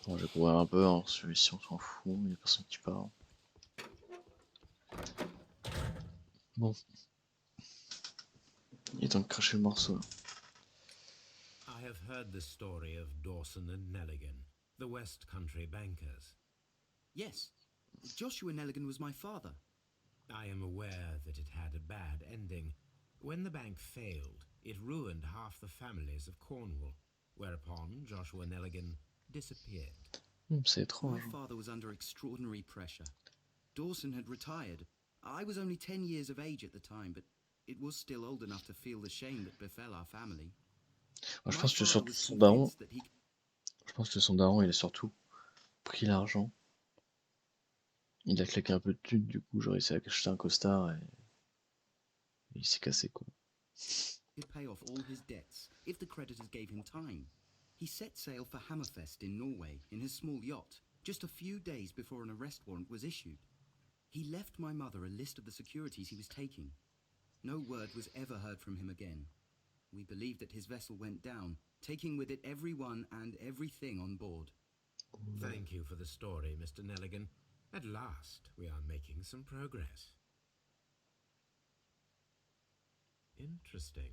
Bon, je vais courir un peu, hein, celui-ci on s'en fout, il n'y a personne qui parle. Bon. Il est temps de cracher le morceau.
I have heard the story of Dawson and Nelligan, the West Country bankers.
Yes, Joshua Nelligan was my father.
I am aware that it had a bad ending. When the bank failed, it ruined half the families of Cornwall, whereupon Joshua Nelligan disappeared.
C'est étrange.
My father was under extraordinary pressure. Dawson had retired. I was only 10 years of age at the time, but it was still old enough to feel the shame that befell our family.
Moi, je pense que surtout son daron. Je pense que son daron, il a surtout pris l'argent. Il a claqué un peu de thunes, du coup, genre il s'est acheté un costard et il s'est cassé quoi.
He'd pay off all his debts if the creditors gave him time. He set sail for Hammerfest in Norway in his small yacht, just a few days before an arrest warrant was issued. He left my mother a list of the securities he was taking. No word was ever heard from him again. We believe that his vessel went down, taking with it everyone and everything on board.
Thank you for the story, Mr. Nelligan. At last, we are making some progress. Interesting.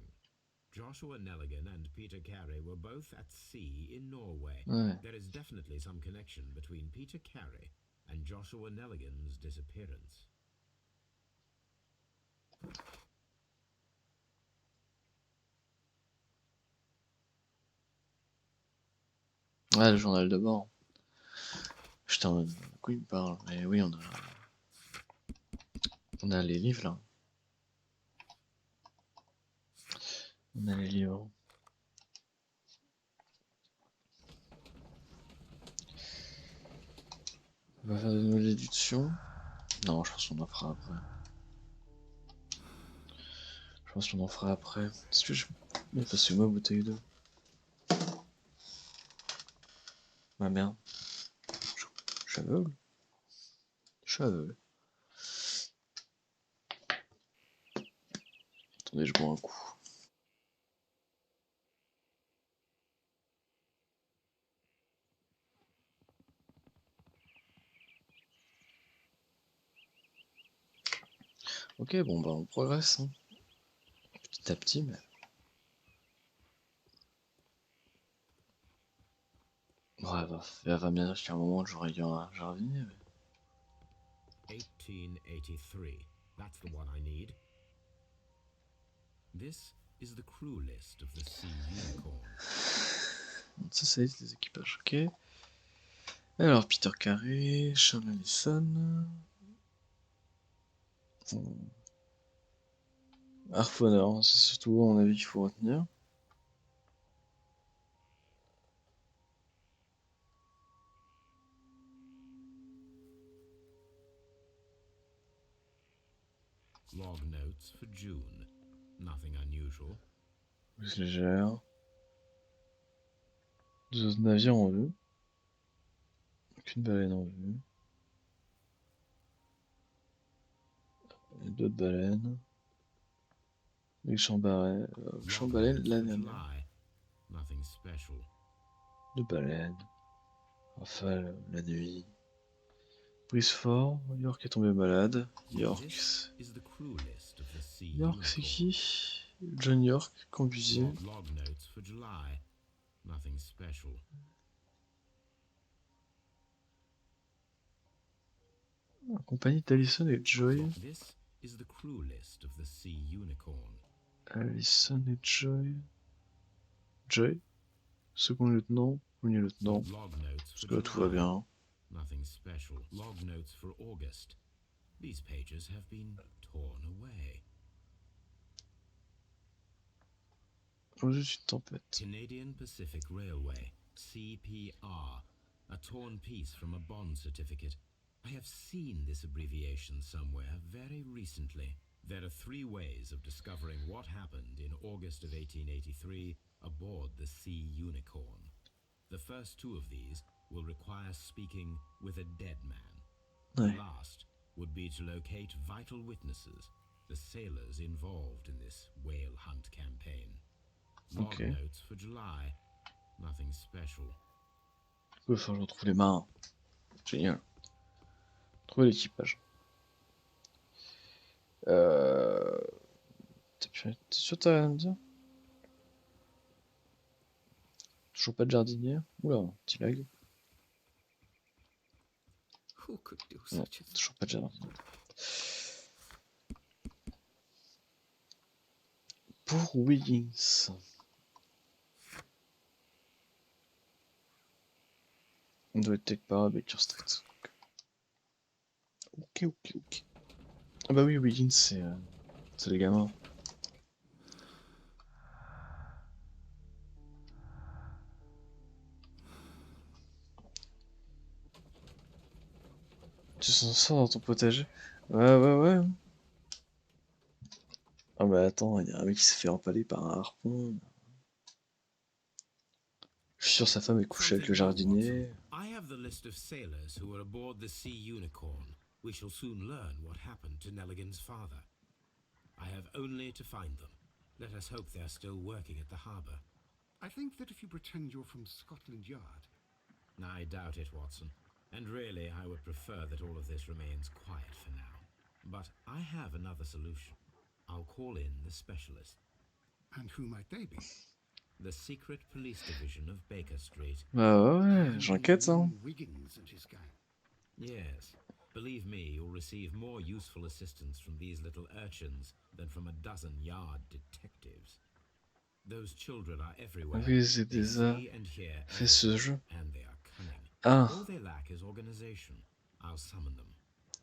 Joshua Nelligan and Peter Carey were both at sea in Norway.
Ouais.
There is definitely some connection between Peter Carey and Joshua Nelligan's disappearance.
Ouais, le journal de bord. J'étais en mode, de quoi il me parle? Mais oui, on a les livres là. On a les livres. On va faire de nouvelles déductions. Non, je pense qu'on en fera après. Je pense qu'on en fera après. Est-ce que je vais passer ma bouteille d'eau? Ma merde. Je suis aveugle. Je suis aveugle. Attendez, je bois un coup. Ok, bon bah on progresse. Hein. Petit à petit, mais... Ouais, bah, elle va bien jusqu'à un moment où j'aurai eu un jardinier. Mais...
1883. That's the one I need. This is the crew list of the Sea Unicorn.
Ça, c'est les équipages, ok. Alors, Peter Carey, Sean Allison... Harponneur, c'est surtout à mon avis qu'il faut retenir.
Log notes for June. Nothing unusual.
Plus légère. 2 autres navires en vue. Aucune baleine en vue. Et d'autres baleines. Les chambalaines l'année dernière.
Nothing special.
2 baleines. Rafale la nuit. Brisford, York est tombé malade. York, c'est qui? John York, Cambusier.
Log notes for July. Nothing special.
En compagnie d'Allison et Joy.
This is the crew list of the Sea Unicorn.
Allison et Joy. Joy, second lieutenant, premier lieutenant. Parce que là tout va bien.
Nothing special. Log notes for August. These pages have been torn away.
Juste une tempête.
Canadian Pacific Railway, CPR, a torn piece from a bond certificate. I have seen this abbreviation somewhere very recently. There are 3 ways of discovering what happened in August of 1883 aboard the Sea Unicorn. The first 2 of these will require speaking with a dead man. The last would be to locate vital witnesses, the sailors involved in this whale hunt campaign. Log notes for July. Nothing special.
Il va falloir que je retrouve les marins. Génial. Trouver l'équipage. T'es sûr que t'as rien à me dire? Toujours pas de jardinier? Oula, petit lag.
Who could do
Non,
such a thing?
toujours pas de jardinier. Pour Wiggins. On doit être quelque part à Baker Street. Ok. Ah bah oui, Wiggins, c'est les gamins. Tu sens ça dans ton potager? Ouais. Ah bah attends, il y a un mec qui s'est fait empaler par un harpon. Je suis sûr sa femme est couchée avec le jardinier.
I have the list of sailors who were aboard the Sea Unicorn. We shall soon learn what happened to Nelligan's father. I have only to find them. Let us hope they are still working at the harbour.
I think that if you pretend you're from Scotland Yard...
I doubt it, Watson. And really, I would prefer that all of this remains quiet for now. But I have another solution. I'll call in the specialist.
And who might they be?
The secret police division of Baker Street.
Bah ouais, j'enquête, hein.
Young Wiggins and his gang.
Yes. Believe me, you'll receive more useful assistance from these little urchins than from a dozen yard detectives. Those children are everywhere.
Oui, c'est
They
déjà
see and hear
fait ce jeu.
and they are cunning.
Ah,
All they lack is organization. I'll summon them.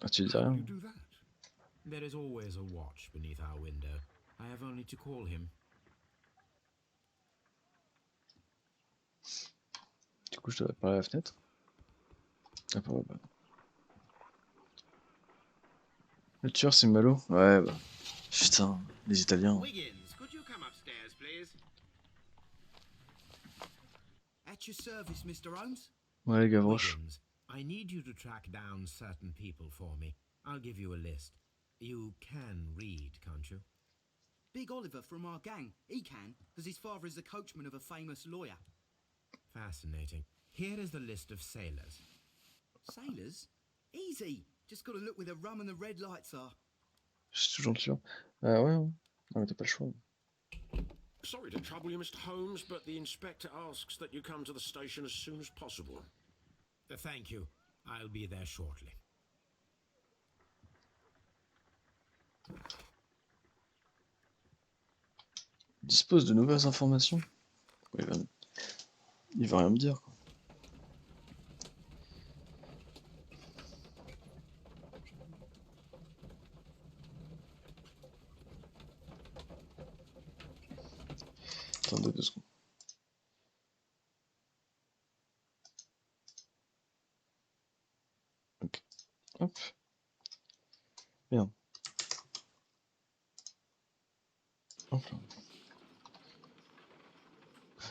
ah, tu dis
How will
rien.
you do that?
There is always a watch beneath our window. I have only to call him.
Du coup, je dois parler à la fenêtre. Ah, pas ouais, bah. Le tueur, c'est Malo. Ouais, bah. Putain, les Italiens.
Wiggins, could you come upstairs, please?
At your service, Mr. Holmes.
Ouais, Gavroche.
Wiggins, I need you to track down certain people for me. I'll give you a list. You can read, can't you?
Big Oliver from our gang. He can, as his father is the coachman of a famous lawyer.
Fascinating. Here is the list of sailors.
Sailors? Easy. Just gotta look where the rum and the red lights are.
Je suis toujours le tueur. Ah ouais, hein. Non, mais t'as pas le choix.
Sorry to trouble you, Mr. Holmes, but the inspector asks that you come to the station as soon as possible.
Thank you. I'll be there shortly.
Il dispose de nouvelles informations. Ouais, il va rien me dire, quoi. Attendez 2 secondes. Ok. Hop. Bien. Hop là.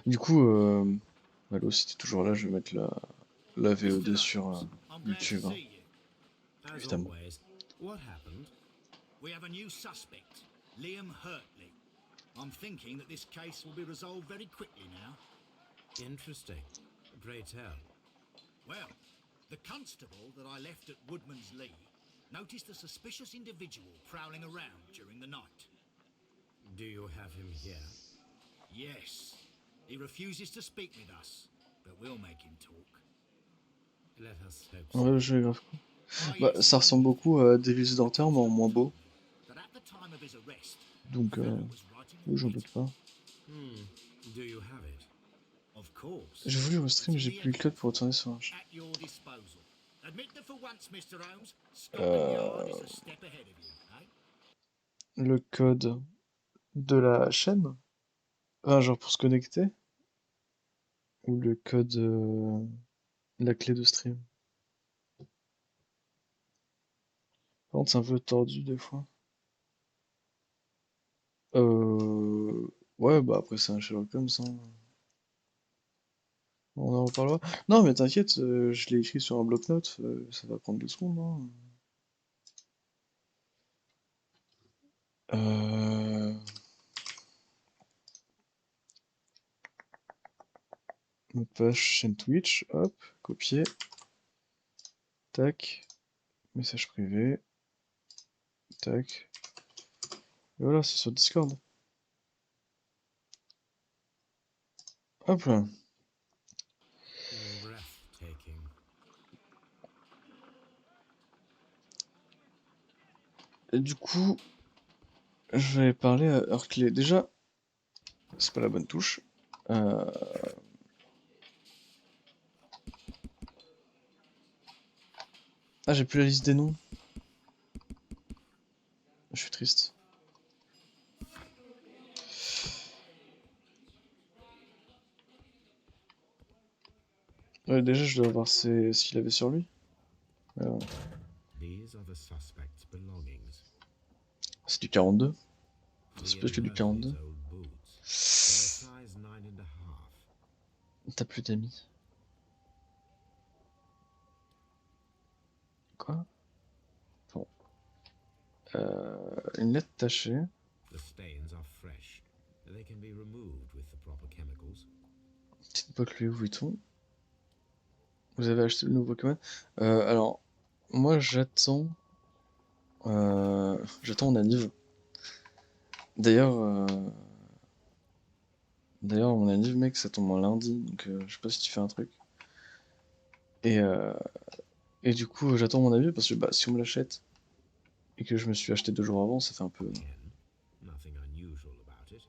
Du coup, Malo, si t'es toujours là, je vais mettre la VOD sur
I'm glad to
YouTube, hein,
see you.
As
évidemment.
always, what happened?
We have a new suspect, Liam Hurtley. I'm thinking that this case will be resolved very quickly now.
Interesting. Pray tell.
Well, the constable that I left at Woodman's Lee noticed a suspicious individual prowling around during the night.
Do you have him here?
Yes, he refuses to speak with us, but we'll make him talk.
Let us hope so.
Ouais, le jeu est grave cool.
Ah,
Bah,
yes,
ça ressemble beaucoup à Devil's Daughter, mais en moins beau.
that at the time of his arrest,
Donc,
the fellow was writing a
oui, j'en
writ.
doute pas.
Do you have it?
Of course.
J'ai voulu restream,
It's
j'ai
in the
plus le code pour
evidence
retourner sur un jeu.
at your disposal. Admit that for once, Mr. Holmes, Scotland Yard is a step ahead of you, eh?
Le code de la chaîne? Ah, genre pour se connecter? Ou le code, la clé de stream? Par contre, c'est un peu tordu des fois. Ouais, bah après, c'est un Sherlock Holmes, hein. On en reparlera. Non, mais t'inquiète, je l'ai écrit sur un bloc-notes, ça va prendre 2 secondes, hein. Page chaîne Twitch, hop, copier, tac, message privé, tac. Et voilà, c'est sur Discord. Hop là.
Breathtaking.
Et du coup, je vais parler à Hurtley. Déjà, c'est pas la bonne touche. Ah, j'ai plus la liste des noms. Je suis triste. Ouais, déjà, je dois voir ce qu'il avait sur lui.
These are the suspect's belongings.
C'est du 42.
Liam
C'est plus que du 42.
Hurtley's old boots. They're a size 9.5.
T'as plus d'amis. Quoi? Bon. Une lettre tachée.
The stains are fresh. They can be removed with the proper chemicals.
Petite boîte Louis Vuitton. Vous avez acheté le nouveau Pokémon? Alors, moi j'attends. J'attends mon anniv. D'ailleurs, d'ailleurs, mon anniv, mec, ça tombe en lundi, donc je sais pas si tu fais un truc. Et, euh, et du coup, j'attends mon avis parce que bah, si on me l'achète et que je me suis acheté 2 jours avant, ça fait un peu.
Nothing unusual about it.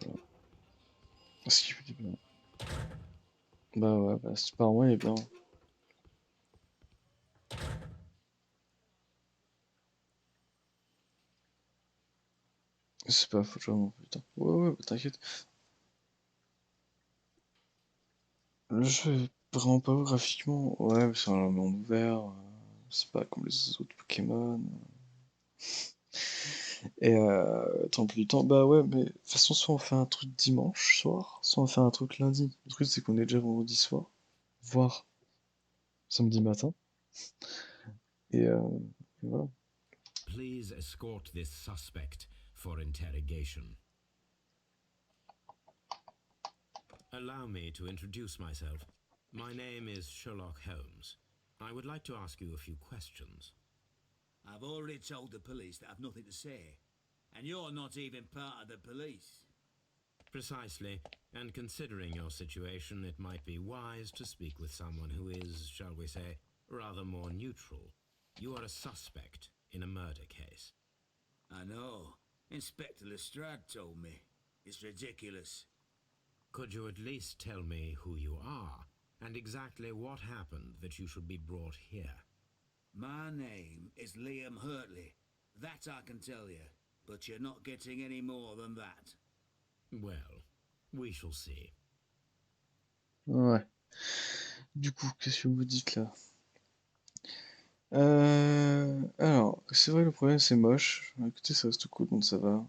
Voilà. Ce qui est bien. Bah ouais, bah, si par moi, il est bien. C'est pas faux, vraiment, putain. Ouais, ouais, bah, t'inquiète. Le jeu est vraiment pas ouf graphiquement. Ouais, mais c'est un monde ouvert. C'est pas comme les autres Pokémon. Et t'as un peu du temps. Bah ouais, mais de toute façon, soit on fait un truc dimanche soir, soit on fait un truc lundi. Le truc, c'est qu'on est déjà vendredi soir, voire samedi matin. Et voilà.
Please escort this suspect for interrogation. Allow me to introduce myself. My name is Sherlock Holmes. I would like to ask you a few questions.
I've already told the police that I've nothing to say. And you're not even part of the police.
Precisely, and considering your situation, it might be wise to speak with someone who is, shall we say, rather more neutral. You are a suspect in a murder case.
I know. Inspector Lestrade told me. It's ridiculous.
Could you at least tell me who you are, and exactly what happened that you should be brought here?
My name is Liam Hurtley. That I can tell you. But you're not getting any more than that.
Well, we shall see.
Ouais. Du coup, qu'est-ce que vous dites là? Alors, c'est vrai, le problème c'est moche. Écoutez, ça reste cool, donc ça va.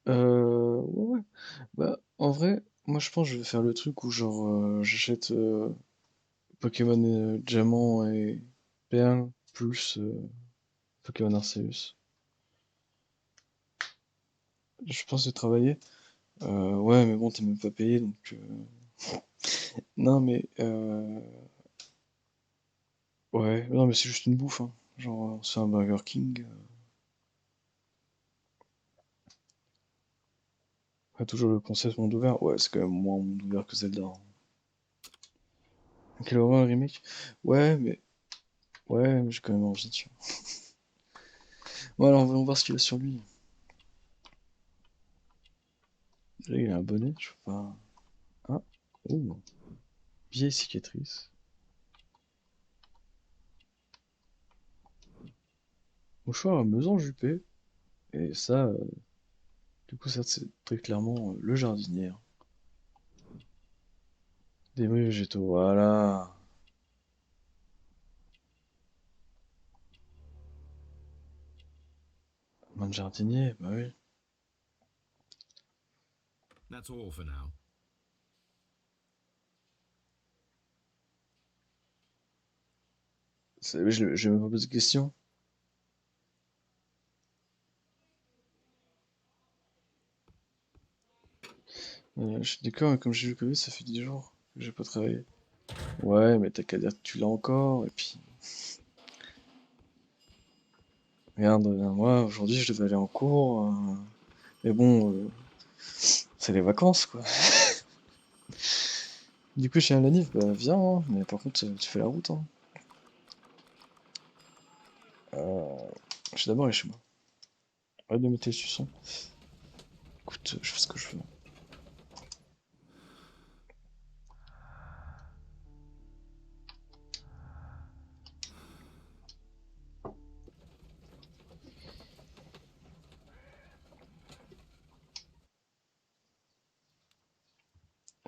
Ouais, ouais. Bah, en vrai, moi je pense que je vais faire le truc où genre j'achète Pokémon Diamant et Perle plus Pokémon Arceus. Je pense de travailler. Ouais, mais bon, t'es même pas payé donc. Non, mais. Ouais, non, mais c'est juste une bouffe, hein. Genre, c'est un Burger King. Toujours le concept monde ouvert. Ouais, c'est quand même moins monde ouvert que Zelda, hein. Quel horreur le remake? Ouais, mais. Ouais, mais j'ai quand même envie, tu vois. Bon, alors, voyons voir ce qu'il a sur lui. Là, il a un bonnet, je sais pas. Ah, oh, vieille cicatrice. Mouchoir à Meuson Juppé. Et ça, du coup, ça, c'est très clairement le jardinier. Débris végétaux, voilà. Man jardinier, bah oui.
That's all for now.
Je vais même pas poser de questions. Je suis d'accord, mais comme j'ai eu le Covid, ça fait 10 jours que j'ai pas travaillé. Ouais, mais t'as qu'à dire que tu l'as encore, et puis. Regarde, moi, aujourd'hui, je devais aller en cours, mais bon, c'est les vacances, quoi. Du coup, chez un Lanif, bah viens, hein, mais par contre, tu fais la route, hein. Je vais d'abord aller chez moi. Arrête de mettre les suçons. Écoute, je fais ce que je veux.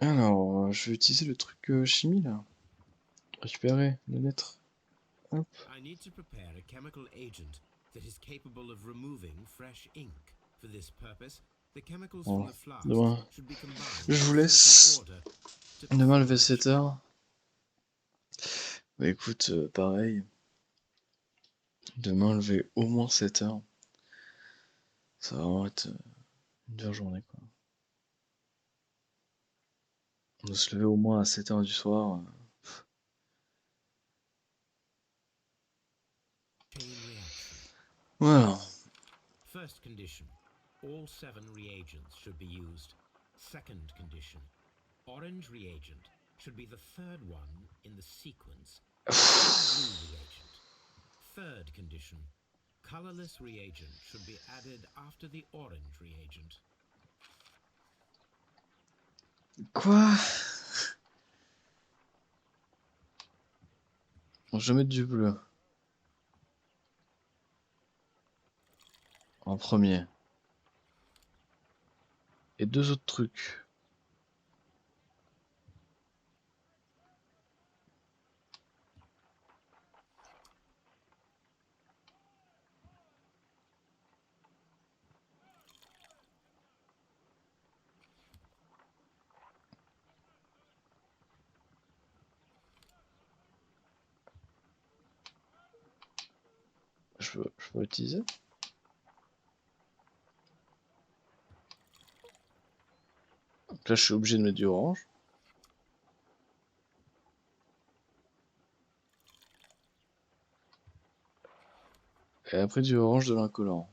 Alors, je vais utiliser le truc chimie, là. Récupérer les lettres. Hop.
I need to prepare a chemical agent that is capable of removing fresh ink. For this purpose, the chemicals
Bon,
from the flasks
demain,
should be combined
je vous
in a certain
laisse.
order to
Demain,
perform
lever
a
7h. Bah écoute, pareil. Demain, lever au moins 7h. Ça va vraiment être une dure journée, quoi. On doit se lever au moins à 7h du soir. Voilà.
First condition, all 7 reagents should be used. Second condition, orange reagent should be the 3rd one in the sequence after the blue reagent. Third condition, colorless reagent should be added after the orange reagent.
Quoi? Je vais mettre du bleu. En premier. Et 2 autres trucs. Je peux utiliser? Donc là, je suis obligé de mettre du orange. Et après du orange de l'incolore.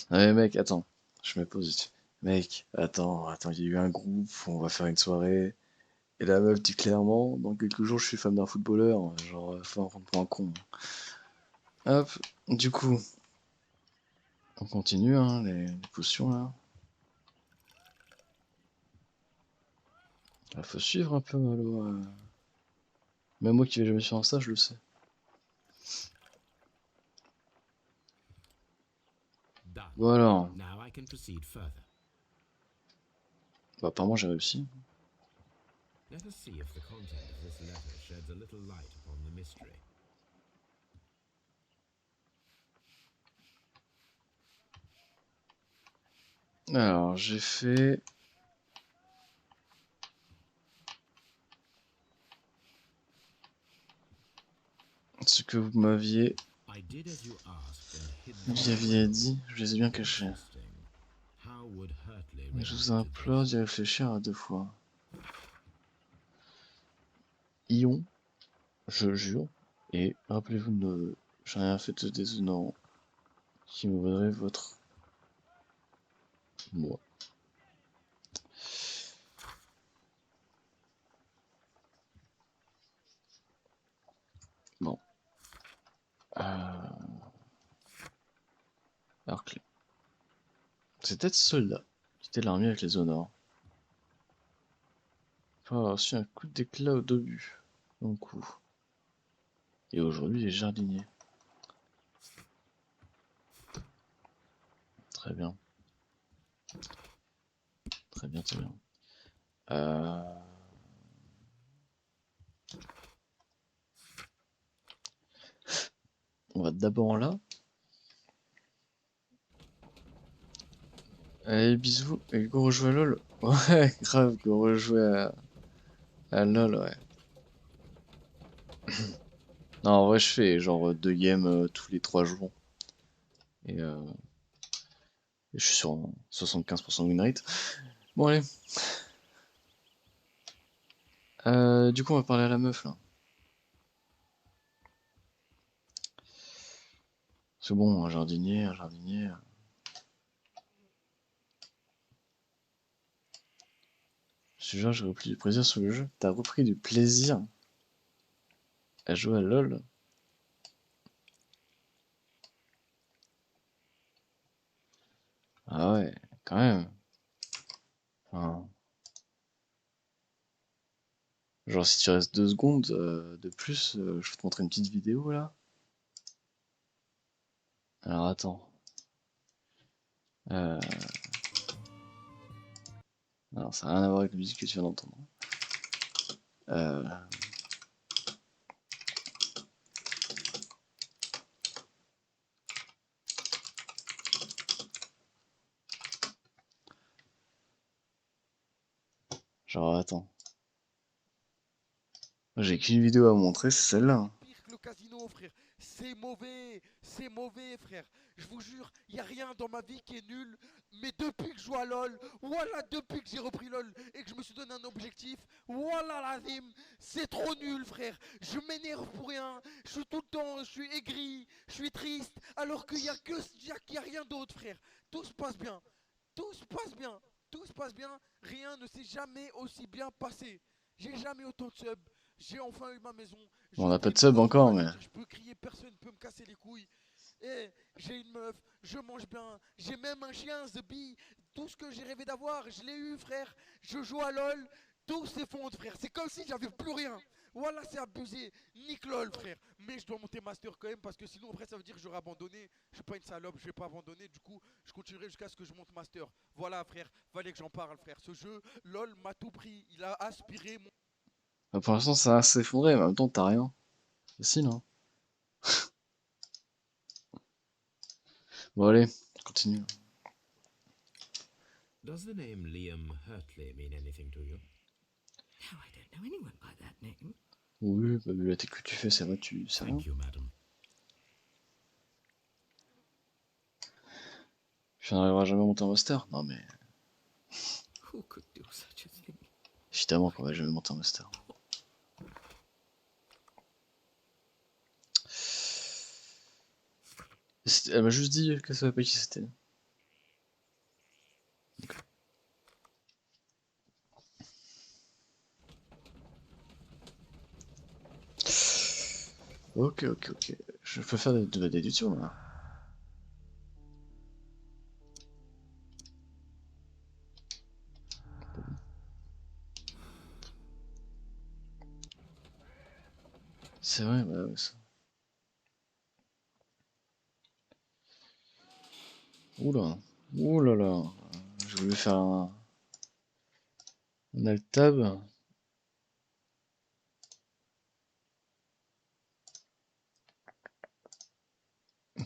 Ah mais mec, attends. Je me pose ici. Mec, attends, il y a eu un groupe, on va faire une soirée. Et la meuf dit clairement, dans quelques jours, je suis femme d'un footballeur. Genre, faut en prendre pour un con. Hop, du coup, on continue, hein, les potions là. Il faut suivre un peu la loi. Même moi qui vais jamais faire ça, je le sais.
Done.
Voilà.
Now I can proceed further.
Bah, apparemment, j'ai réussi.
Let us see if the content of this letter sheds a little light upon the mystery.
Alors, j'ai fait... ce que vous m'aviez
I did as you asked and hid
dit, je les ai bien cachés.
Interesting. How would Hurtley
Mais je
react
vous
to
implore
this?
d'y réfléchir à 2 fois. Ion, je jure, et rappelez-vous de nos vœux. J'ai rien fait de déshonorant qui me vaudrait votre... moi. Bon. Alors que... c'est peut-être soldat qui était l'armée avec les honneurs. Faut avoir reçu un coup d'éclat au début. Mon coup. Et aujourd'hui, les jardiniers. Très bien. Très bien, très bien. On va d'abord là. Allez, bisous. Et go rejouer à LoL. Ouais, grave, go rejouer à LoL, ouais. Non, en vrai, je fais genre 2 games tous les 3 jours. Et je suis sur 75% win rate. Bon, allez. Du coup, on va parler à la meuf là. C'est bon, un jardinier, un jardinier. Je jure, j'ai repris du plaisir sur le jeu. T'as repris du plaisir à jouer à LoL? Ah ouais, quand même. Enfin, genre, si tu restes 2 secondes de plus, je vais te montrer une petite vidéo là. Alors attends. Euh... Alors, ça n'a rien à voir avec la musique que tu viens d'entendre. Euh... Genre, attends. J'ai qu'une vidéo à montrer, c'est celle-là.
Pire que le casino, frère. c'est mauvais, frère. Je vous jure, il n'y a rien dans ma vie qui est nul. Mais depuis que je joue à LoL, voilà, depuis que j'ai repris LoL et que je me suis donné un objectif, voilà la zim, c'est trop nul, frère. Je m'énerve pour rien, je suis tout le temps, je suis aigri, je suis triste, alors qu'il n'y a que, qu'il y a rien d'autre, frère. Tout se passe bien, tout se passe bien, tout se passe bien. Rien ne s'est jamais aussi bien passé. J'ai jamais autant de subs. J'ai enfin eu ma maison.
Bon, on
Je
n'a pas de
stream
sub
tranquillement,
encore,
je
mais...
veux dire, je peux crier, personne ne peut me casser les couilles. Et j'ai une meuf, je mange bien, j'ai même un chien, The Bee. Tout ce que j'ai rêvé d'avoir, je l'ai eu, frère. Je joue à LoL, tout s'effondre, frère. C'est comme si j'avais plus rien. Voilà, c'est abusé. Nick LoL, frère. Mais je dois monter master quand même parce que sinon, après, ça veut dire que j'aurai abandonné. Je suis pas une salope, je vais pas abandonner. Du coup, je continuerai jusqu'à ce que je monte master. Voilà, frère. Fallait que j'en parle, frère. Ce jeu, LoL m'a tout pris. Il a aspiré mon.
Bah, pour l'instant, ça va s'effondrer, mais en même temps, t'as rien. Facile, hein. Bon, allez, on continue.
Does the name Liam Hurtley mean anything to you?
No, I don't know anyone by that name.
Oui, bah, vu la tech que tu fais, ça va, tu sais rien.
Thank you, madam.
Tu n'arriveras jamais à monter en master? Non, mais
Who could do such a thing?
évidemment qu'on va jamais monter en master. Elle m'a juste dit qu'elle savait pas qui c'était. Ok. Je peux faire des tours là. C'est vrai, bah ouais, ça. Oula, oulala. Je voulais faire un alt tab.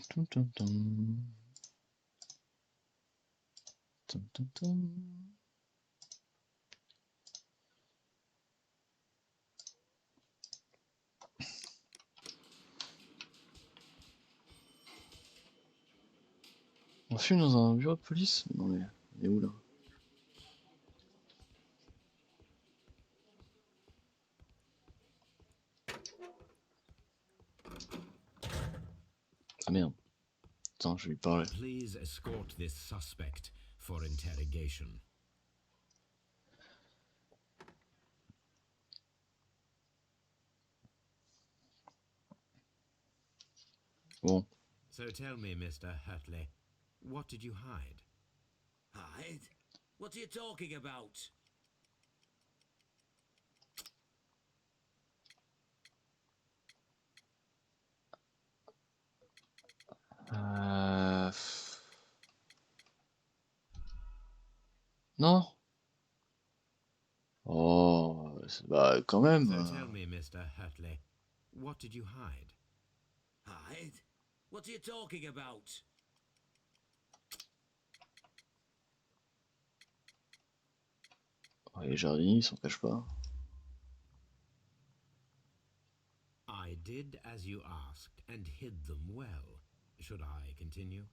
Tum, tum, tum. Tum, tum, tum. On fume dans un bureau de police? Non mais, il est où là? Ah merde. Attends, je vais lui parler.
Please escort this suspect for interrogation.
Bon.
So tell me, Mr. Hurtley, what did you hide?
Hide? What are you talking about?
Euh... Non. Oh, bah quand même.
So tell me, Mr. Hurtley, what did you hide?
Hide? What are you talking about?
Les jardiniers, ils s'en cachent pas.
I did as you asked and hid them well. Should I continue?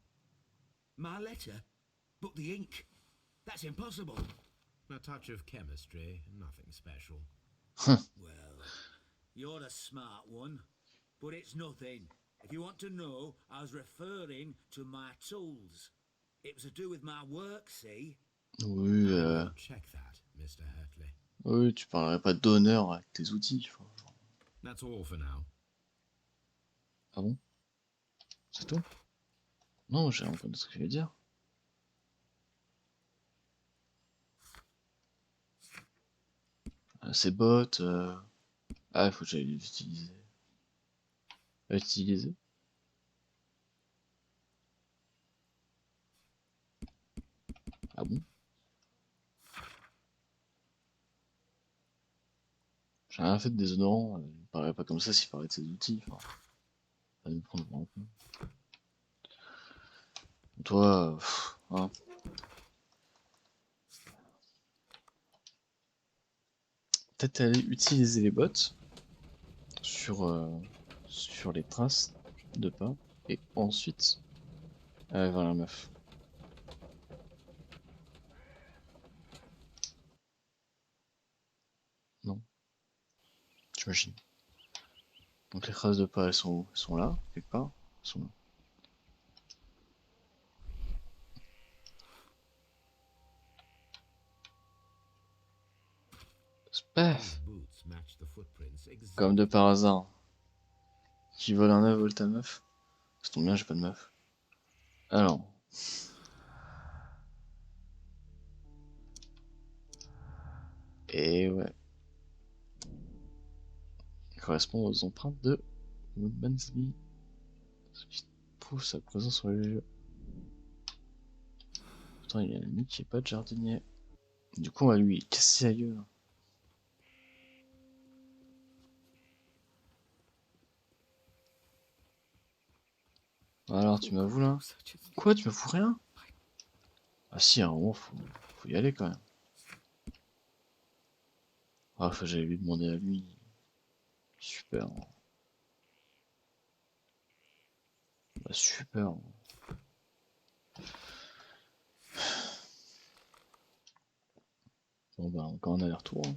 My letter? But the ink? That's impossible.
A touch of chemistry, nothing special.
Well, you're a smart one, but it's nothing. If you want to know, I was referring to my tools. It was to do with my work, see?
Oui,
I will check that, Mr. Hurtley.
oui, tu parlerais pas d'honneur avec tes outils.
That's all for now.
Ah bon? C'est tout? Non, j'ai rien compris ce que tu veux dire. Ces bots... Ah, il faut que j'aille les utiliser. Utiliser? Ah bon? J'ai rien fait de déshonorant, il me paraît pas comme ça s'il parlait de ses outils. Enfin, ça va me prendre vraiment compte. Toi, hein. Peut-être aller utiliser les bots sur les traces 2 pas, et ensuite aller vers la meuf. Non. J'imagine. Donc les traces de pas, elles sont là, quelque part. Elles sont là. Paf. Comme de par hasard. Qui vole un œuf, vole ta meuf. Ça tombe bien, j'ai pas de meuf. Alors. Et ouais. Il correspond aux empreintes de Woodmansley. Ce qui prouve sa présence sur les lieux. Pourtant, il y a un ami qui est pas de jardinier. Du coup, on va lui casser la gueule. Alors, tu m'avoues là? Quoi, tu m'avoues rien? Ah si, à un moment, faut y aller quand même. Ah, enfin, j'allais lui demander à lui. Super. Bah, super. Bon, bah, encore un aller-retour. Hein.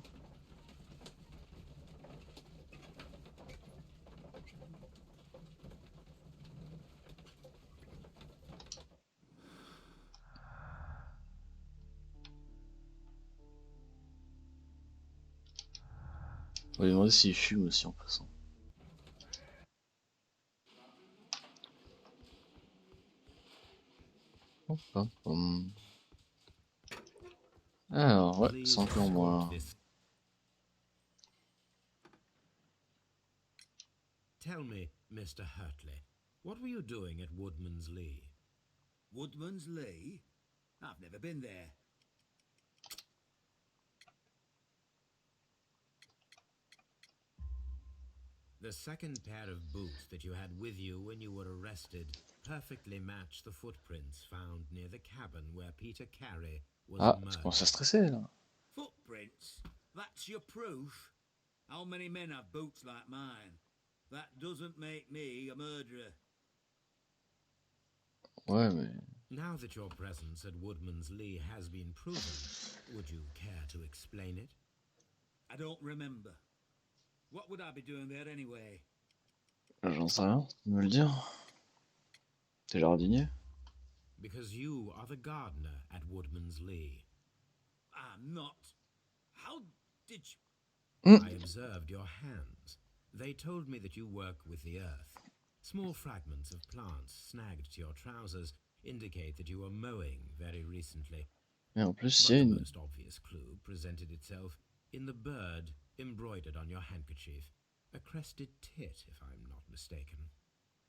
On va lui demander s'il fume aussi en passant. Hop, hop, alors, ouais, c'est encore moi.
Tell me, Mr. Hurtley, what were you doing at Woodman's Lee?
Woodman's Lee? I've never been there.
The second pair of boots that you had with you when you were arrested perfectly match the footprints found near the cabin where Peter Carey was
Ah, tu
murdered.
commences à stresser là.
Footprints? That's your proof? How many men have boots like mine? That doesn't make me a murderer.
Ouais, mais...
Now that your presence at Woodman's Lee has been proven, would you care to explain it?
I don't remember. What would I be doing there anyway?
J'en sais rien, tu peux me le dire. T'es jardinier?
Because you are the gardener at Woodman's Lee.
I'm not. How did you...
I observed your hands. They told me that you work with the earth. Small fragments of plants snagged to your trousers indicate that you were mowing very recently.
Et en plus,
But
il y a
the
une...
most obvious clue presented itself in the bird embroidered on your handkerchief. A crested tit, if I'm not mistaken.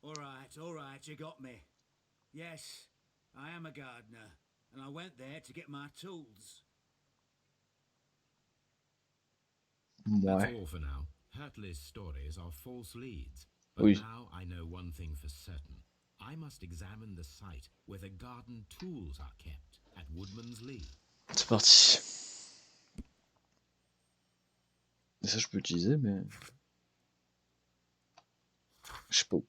All right, you got me. Yes, I am a gardener, and I went there to get my tools.
That's
Ouais.
all for now. Hurtley's stories are false leads. But
Oui.
now I know one thing for certain. I must examine the site where the garden tools are kept at Woodman's Lee.
C'est parti. Et ça, je peux l'utiliser, mais... Je sais pas où.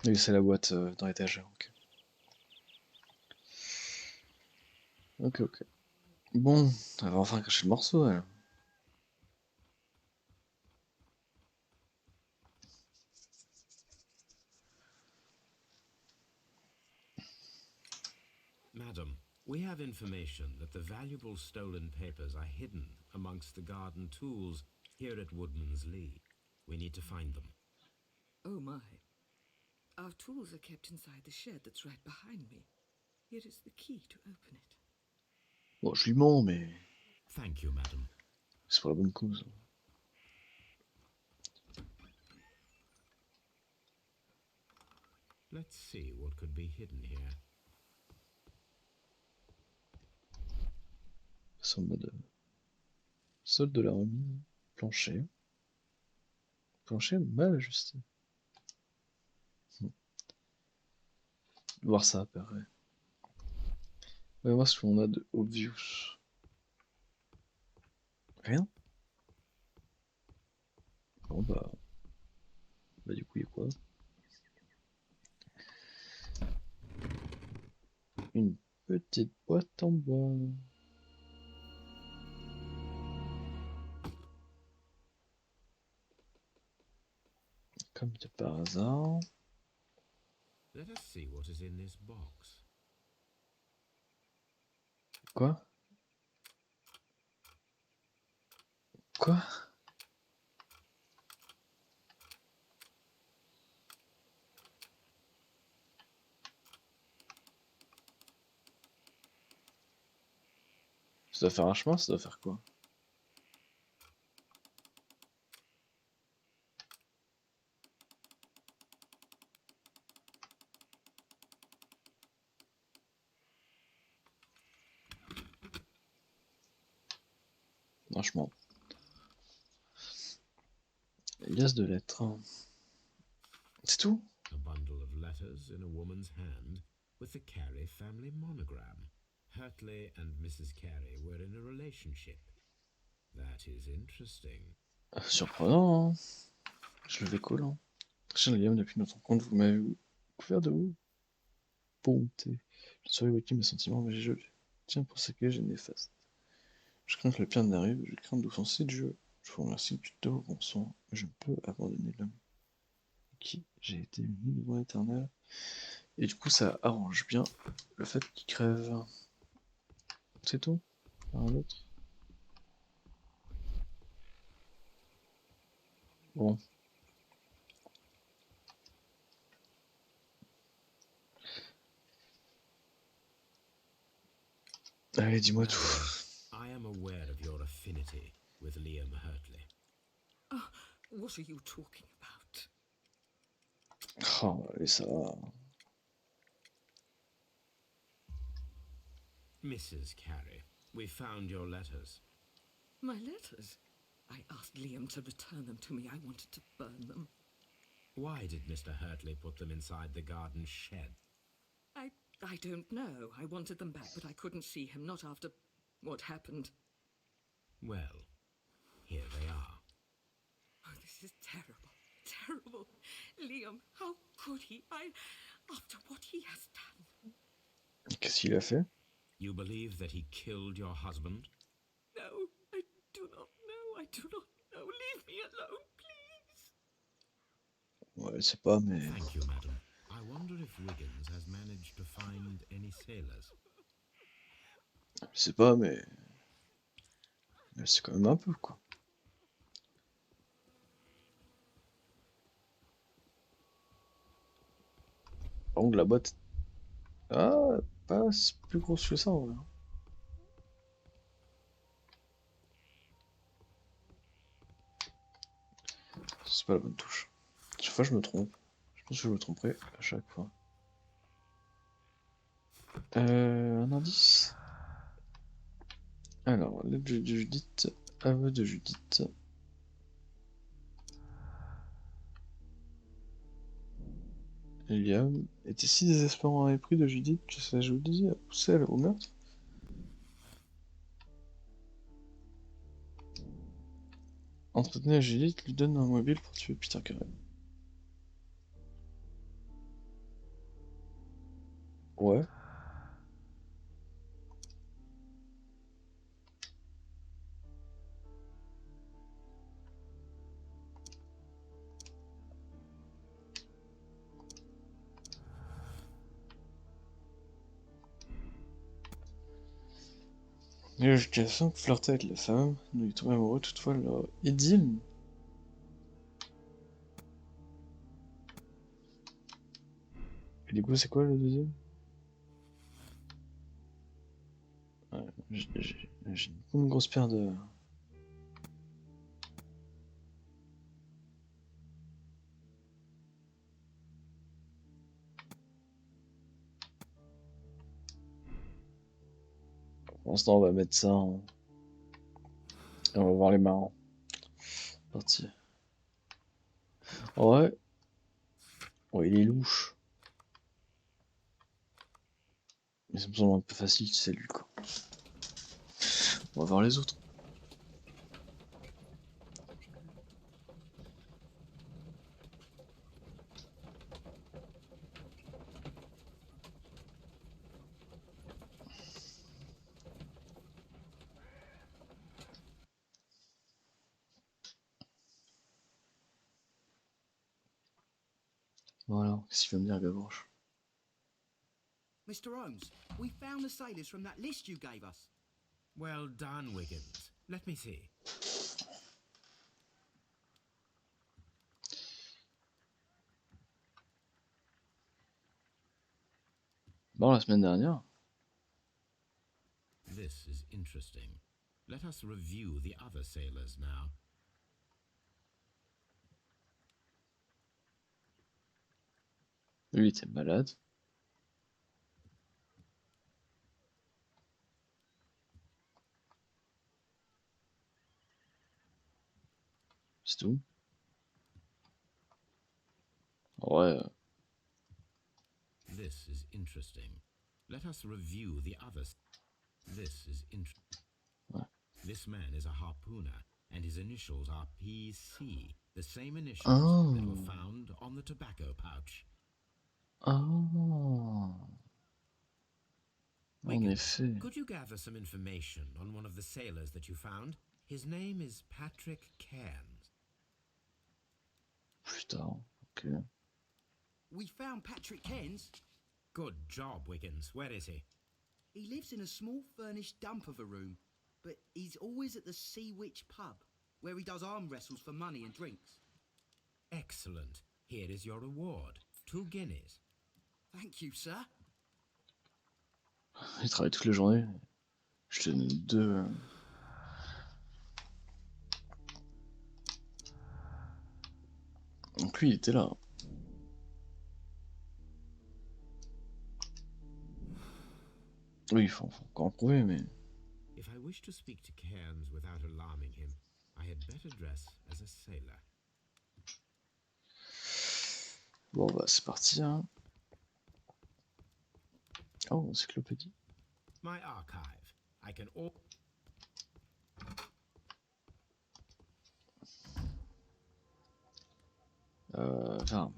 Oui, c'est la boîte dans l'étagère, ok. Ok, ok. Bon, elle va enfin cacher le morceau, elle.
Madam, we have information that the valuable stolen papers are hidden amongst the garden tools here at Woodman's Lee. We need to find them.
Oh my. Our tools are kept inside the shed that's right behind me. Here is the key to open it.
Bon, je lui mens, mais...
Thank you, madam.
C'est pour la bonne cause.
Let's see what could be hidden here.
C'est en mode... solde de la remise, plancher. Plancher mal ajusté. Voir ça apparaît. On va voir ce qu'on a de obvious. Rien. Bon bah du coup il y a quoi? Une petite boîte en bois. Comme de par hasard.
Let us see what is in this box.
Quoi? Quoi? Ça doit faire un chemin, ça doit faire quoi? Franchement. Liasse de lettres. C'est tout?
A bundle of letters in a woman's hand with the Carey family monogram. Hurtley and Mrs. Carey were in a relationship. That is interesting.
Surprenant, hein? Je le vais collant. Cher Liam, depuis notre rencontre, vous m'avez couvert de vous. Bonté. Je serais évoqué mes sentiments, mais je tiens pour ce que j'ai néfaste. Je crains que le pire n'arrive, je crains d'offenser Dieu. Je vous remercie du tout bon sang, mais je ne peux abandonner l'homme qui j'ai été uni devant l'Éternel. Et du coup, ça arrange bien le fait qu'il crève. C'est tout? Un autre? Bon. Allez, dis-moi tout.
I am aware of your affinity with Liam Hurtley.
Oh, what are you talking about?
Oh, allez, ça va.
Mrs. Carey, we found your letters.
My letters? I asked Liam to return them to me. I wanted to burn them.
Why did Mr. Hurtley put them inside the garden shed?
I don't know. I wanted them back, but I couldn't see him, not after what happened.
Well, here they are.
Oh, this is terrible. Terrible. Liam, how could he? After what he has done.
Qu'est-ce qu'il a fait?
You believe that he killed your husband?
No, I do not know. I do not know. Leave me alone, please.
Ouais, c'est pas, mais...
Thank you, madam. I wonder if Wiggins has managed to find any sailors.
Je sais pas, mais... C'est quand même un peu, quoi. Par contre, la boîte... Ah, pas plus grosse que ça, en vrai. C'est pas la bonne touche. Chaque fois, je me trompe. Je pense que je me tromperai à chaque fois. Un indice. Alors, lettre de Judith, aveu de Judith. Liam était si désespérant à l'épris de Judith que sa jalousie a poussé au meurtre. Entretenir Judith lui donne un mobile pour tuer Peter Carey. Ouais. L'éducation flirtait avec la femme, nous y tomber amoureux toutefois leur idylle. Et du coup, c'est quoi le deuxième? Ouais, j'ai une grosse paire de... Pour l'instant, on va mettre ça en... Et on va voir les marrants. Parti. Ouais. Ouais, il est louche. Mais ça me semble un peu facile, c'est lui, quoi. On va voir les autres. Voilà, qu'est-ce qu'il veut me dire, Gavroche?
Mr. Holmes, we found the sailors from that list you gave us.
Well done, Wiggins. Let me see.
Bon, la semaine dernière.
This is interesting. Let us review the other sailors now.
Lui, il était malade. C'est tout. Ouais.
This is interesting. Let us review the others. This is interesting.
Ouais.
This man is a harpooner, and his initials are PC, the same initials
Oh.
that were found on the tobacco pouch.
Oh. En
Wiggins,
effet.
could you gather some information on one of the sailors that you found? His name is Patrick Cairns.
Putain, ok.
We found Patrick Cairns.
Good job, Wiggins. Where is he?
He lives in a small furnished dump of a room, but he's always at the Sea Witch pub, where he does arm wrestles for money and drinks.
Excellent. Here is your reward. 2 guineas.
Thank you, sir.
Il travaille toute la journée. Je te donne 2. Donc lui, il était là. Oui, il faut encore en prouver, mais...
If I wish to speak to Cairns without alarming him, I had better dress as a sailor.
Bon, bah, c'est parti, hein. Oh, encyclopédie.
My archive. I can all...
Enfin...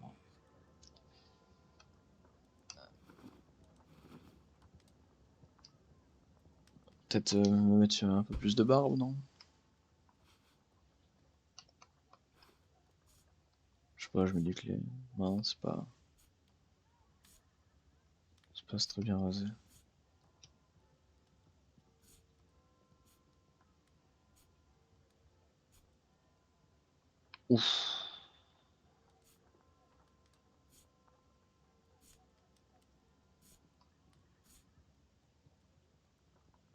Peut-être me mettre sur un peu plus de barbe, non? Je sais pas, je me dis que les mains, c'est pas... C'est pas très bien rasé. Ouf.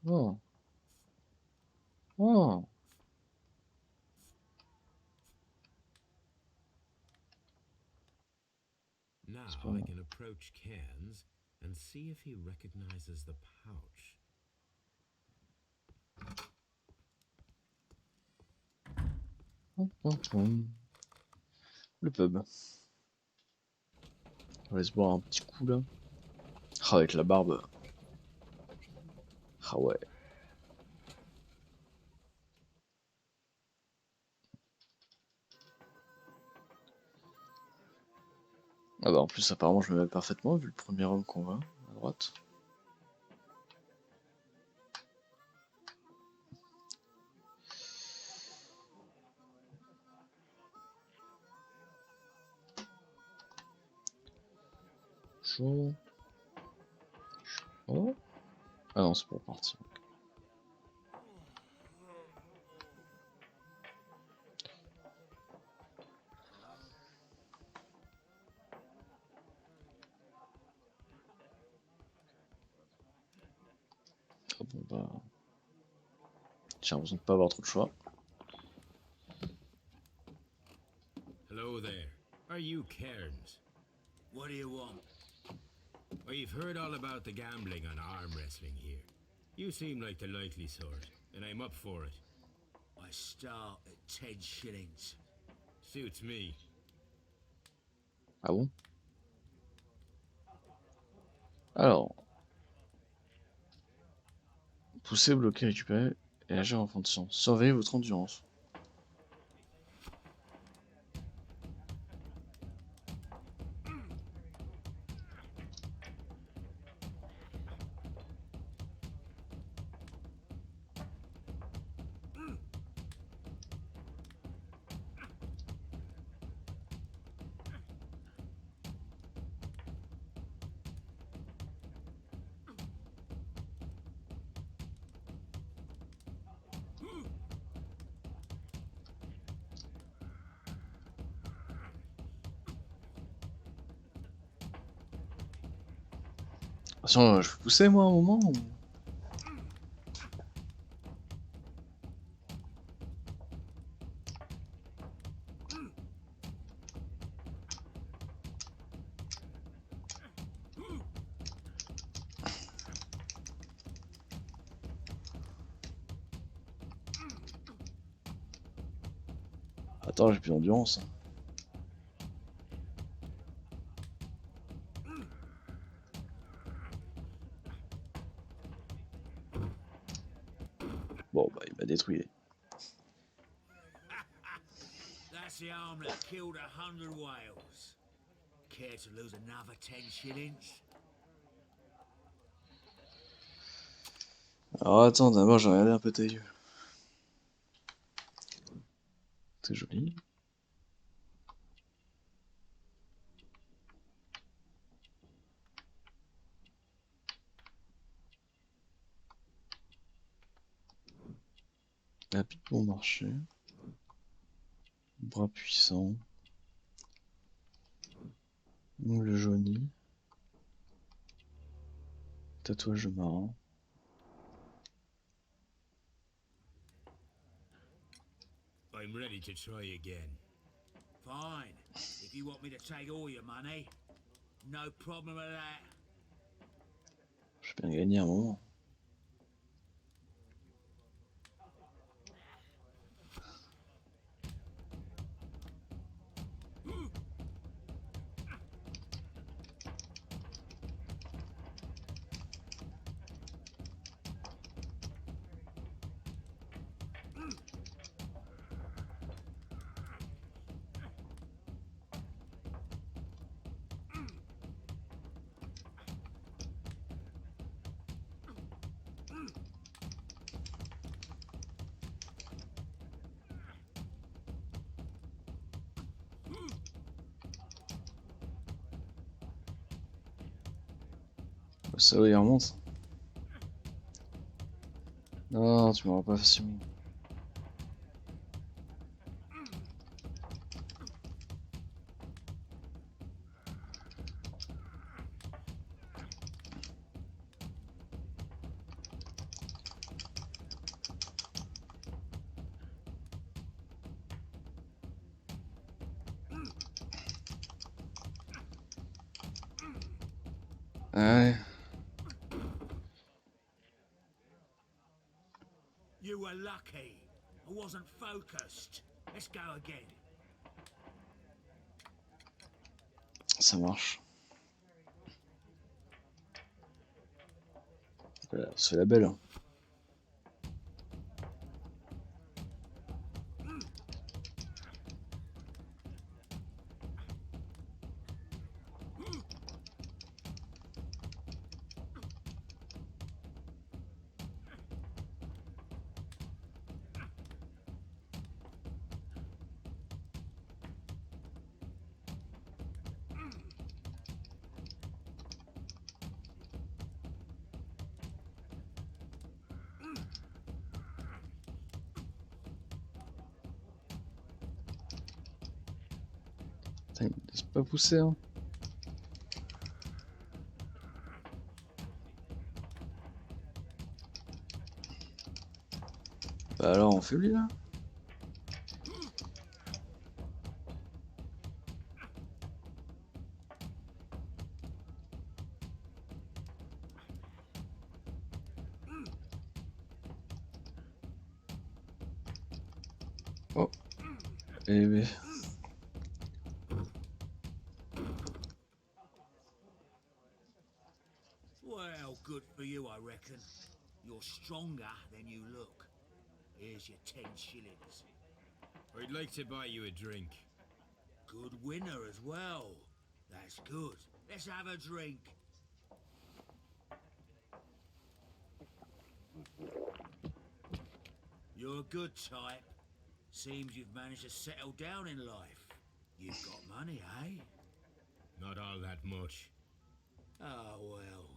Oh. Oh.
Now I can approach Cairns and see if he recognizes the pouch.
Le pub. On va se boire un petit coup là. Ah, avec la barbe. Ah ouais. Ah bah en plus apparemment je me mets parfaitement vu le premier homme qu'on voit à droite. Chaud. Oh. Ah non c'est pas parti. Ah bon bah... J'ai l'impression de pas avoir trop de choix.
Hello there. Are you Cairns?
What do you want?
We've heard all about the gambling and arm wrestling here. You seem like the likely sort, and I'm up for it.
I start at 10 shillings.
Suits me.
Ah bon? Alors, pousser, bloquer, récupérer et agir en fonction. Surveillez votre endurance. Attention, je peux pousser moi à un moment ou... Attends, j'ai plus d'endurance. Bon, bah, il m'a détruit.
That's the arm that killed 100 whales. Care to lose another 10 shillings?
Alors attends, d'abord j'ai regardé un peu tes yeux. C'est joli. Rapide pour marcher. Bras puissant. Ongle jauni. Tatouage marrant.
I'm ready to try again. Fine. If you want me to take all your money, no problem with that.
Je vais bien gagner un moment. Ça va, il remonte. Non, tu m'auras pas facilement. Ouais.
You were lucky. I wasn't focused. Let's go again.
Ça marche. Voilà, on se fait la belle. Putain, il me laisse pas pousser, hein. Bah alors, on fait lui là. Oh. Eh ben.
for you, I reckon. You're stronger than you look. Here's your 10 shillings.
I'd like to buy you a drink.
Good winner as well. That's good. Let's have a drink. You're a good type. Seems you've managed to settle down in life. You've got money, eh?
Not all that much.
Oh, well.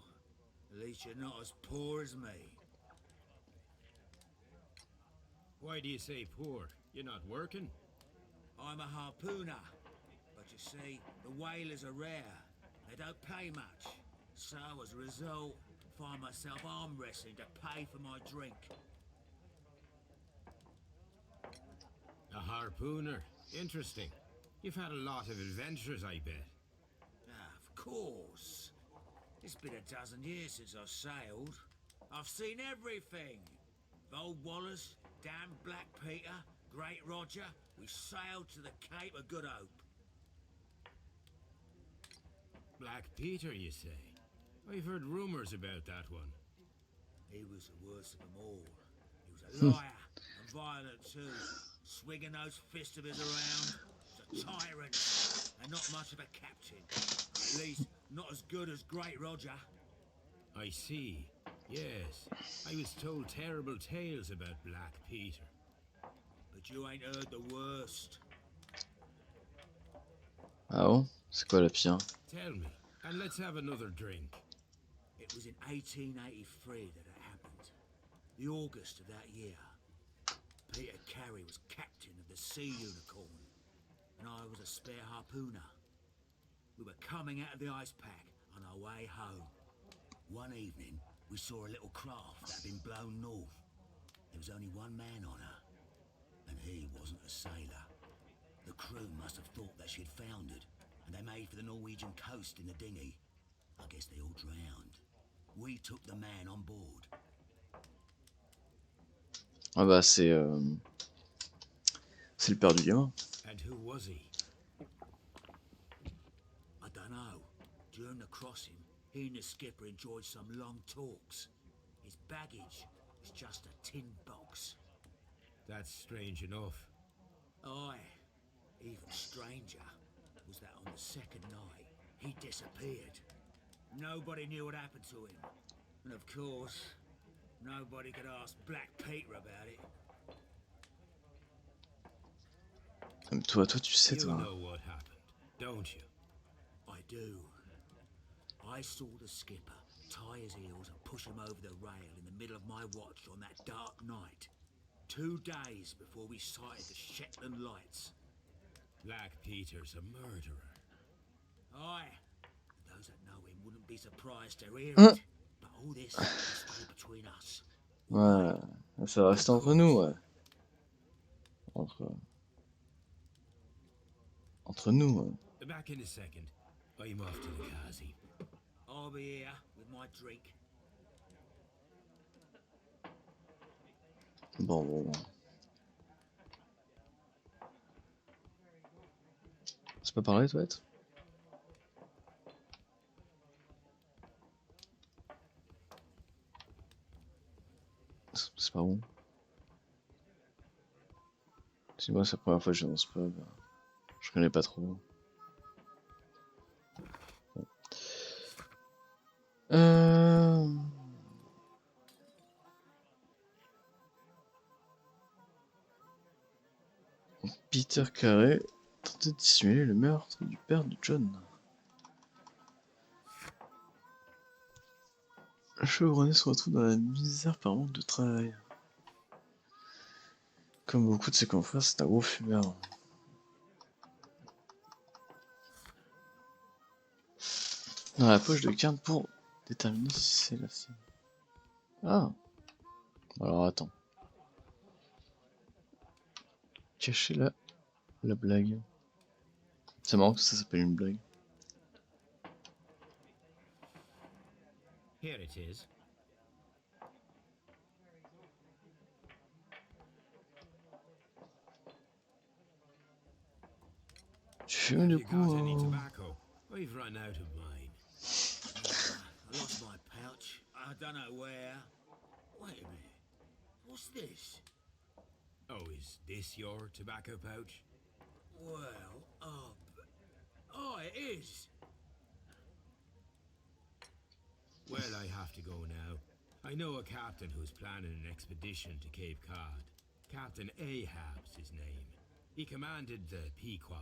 At least you're not as poor as me.
Why do you say poor? You're not working?
I'm a harpooner. But you see, the whalers are rare. They don't pay much. So, as a result, I find myself arm wrestling to pay for my drink.
A harpooner. Interesting. You've had a lot of adventures, I bet.
Ah, of course. It's been a dozen years since I've sailed. I've seen everything. Old Wallace, damn Black Peter, Great Roger. We sailed to the Cape of Good Hope.
Black Peter, you say? I've heard rumors about that one.
He was the worst of them all. He was a liar and violent too. Swinging those fists of his around. He was a tyrant and not much of a captain. At least, not as good as Great Roger.
I see. Yes. I was told terrible tales about Black Peter.
But you ain't heard the worst.
Ah bon? C'est quoi la pire?
Tell me, and let's have another drink.
It was in 1883 that it happened. The August of that year. Peter Carey was captain of the Sea Unicorn, and I was a spare harpooner. We were coming out of the ice pack on our way home. One evening, we saw a little craft that had been blown north. There was only one man on her, and he wasn't a sailor. The crew must have thought that she'd foundered, and they made for the Norwegian coast in the dinghy. I guess they all drowned. We took the man on board.
Ah bah c'est le père du gamin.
And who was he?
I don't know. During the crossing, he and the skipper enjoyed some long talks. His baggage was just a tin box.
That's strange enough.
Aye. Even stranger was that on the second night, he disappeared. Nobody knew what happened to him. And of course, nobody could ask Black Peter about it.
Toi tu sais
You
toi.
know what happened, don't you?
I do. I saw the skipper tie his heels and push him over the rail in the middle of my watch on that dark night. 2 days before we sighted the Shetland lights.
Black Peter's a murderer.
Aye. And those that know him wouldn't be surprised to hear it. But all this will stay between us.
Ouais, ça reste entre nous, ouais. Entre nous, ouais.
Back in a second. I'm off to the Kazi.
I'll be here with my drink.
Bon. C'est pas parlé, toi? C'est pas bon. Si moi c'est la première fois que je viens dans ce pub, je connais pas trop. Bon. Peter Carey tentait de dissimuler le meurtre du père de John. Le chevronné se retrouve dans la misère par manque de travail. Comme beaucoup de ses confrères, c'est un gros fumeur. Dans la poche de carte pour déterminer si c'est la sienne. Ah. Alors attends. Cacher la blague. C'est marrant que ça s'appelle une blague.
Here it is.
Tu fumes du
Have you got any
coup
tobacco? I've run out of mine.
I lost my pouch. I don't know where. Wait a minute. What's this?
Oh, is this your tobacco pouch?
Well, oh, it is.
Well, I have to go now. I know a captain who's planning an expedition to Cape Cod. Captain Ahab's his name. He commanded the Pequod.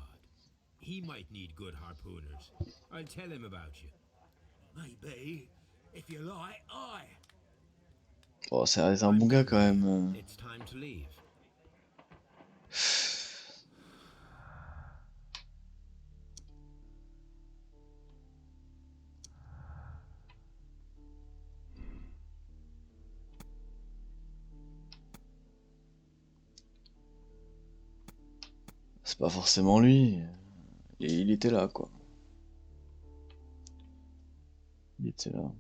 He might need good harpooners. I'll tell him about you.
Maybe. If you like, aye.
Oh, c'est un bon gars quand même.
It's time to leave.
C'est pas forcément lui. Et il était là, quoi. Il était là.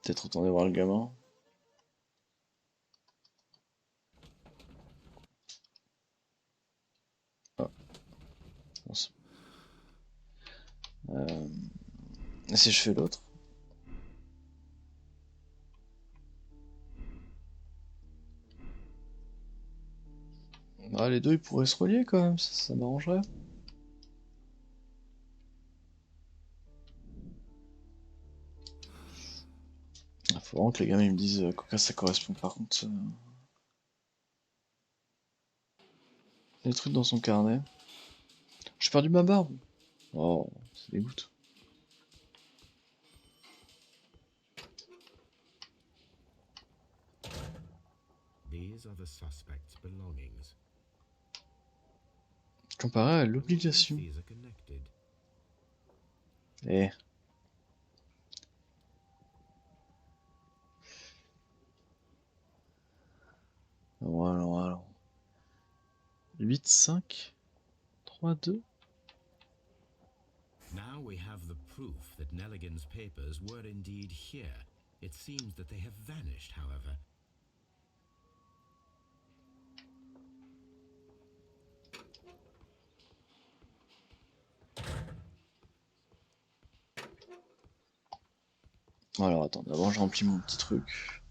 Peut-être retourner voir le gamin. Ah. Et si je fais l'autre? Ah, les deux ils pourraient se relier quand même, ça m'arrangerait. Il faut vraiment que les gamins ils me disent quoi ça correspond par contre. Les trucs dans son carnet. J'ai perdu ma barbe. Oh, ça dégoûte.
These are the suspect's belongings.
Comparé à l'obligation.
These are connected.
Eh. Alors. 8, 5, 3, 2.
Now we have the proof that Nelligan's papers were indeed here. It seems that they have vanished, however.
Alors attends, d'abord je remplis mon petit truc.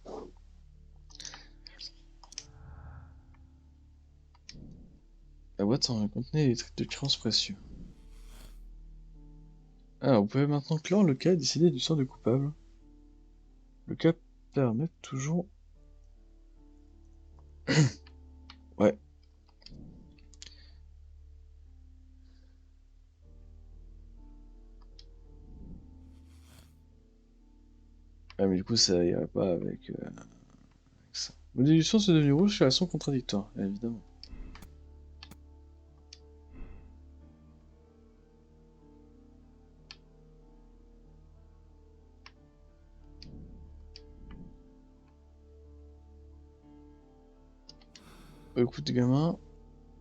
La boîte contenait des trucs de créances précieux. Alors, vous pouvez maintenant clore le cas et décider du sort du coupable. Le cas permet toujours... Ouais. Ah mais du coup ça irait pas avec ça. Vos déductions sont devenues rouges car elles sont contradictoires, évidemment. Écoute gamin,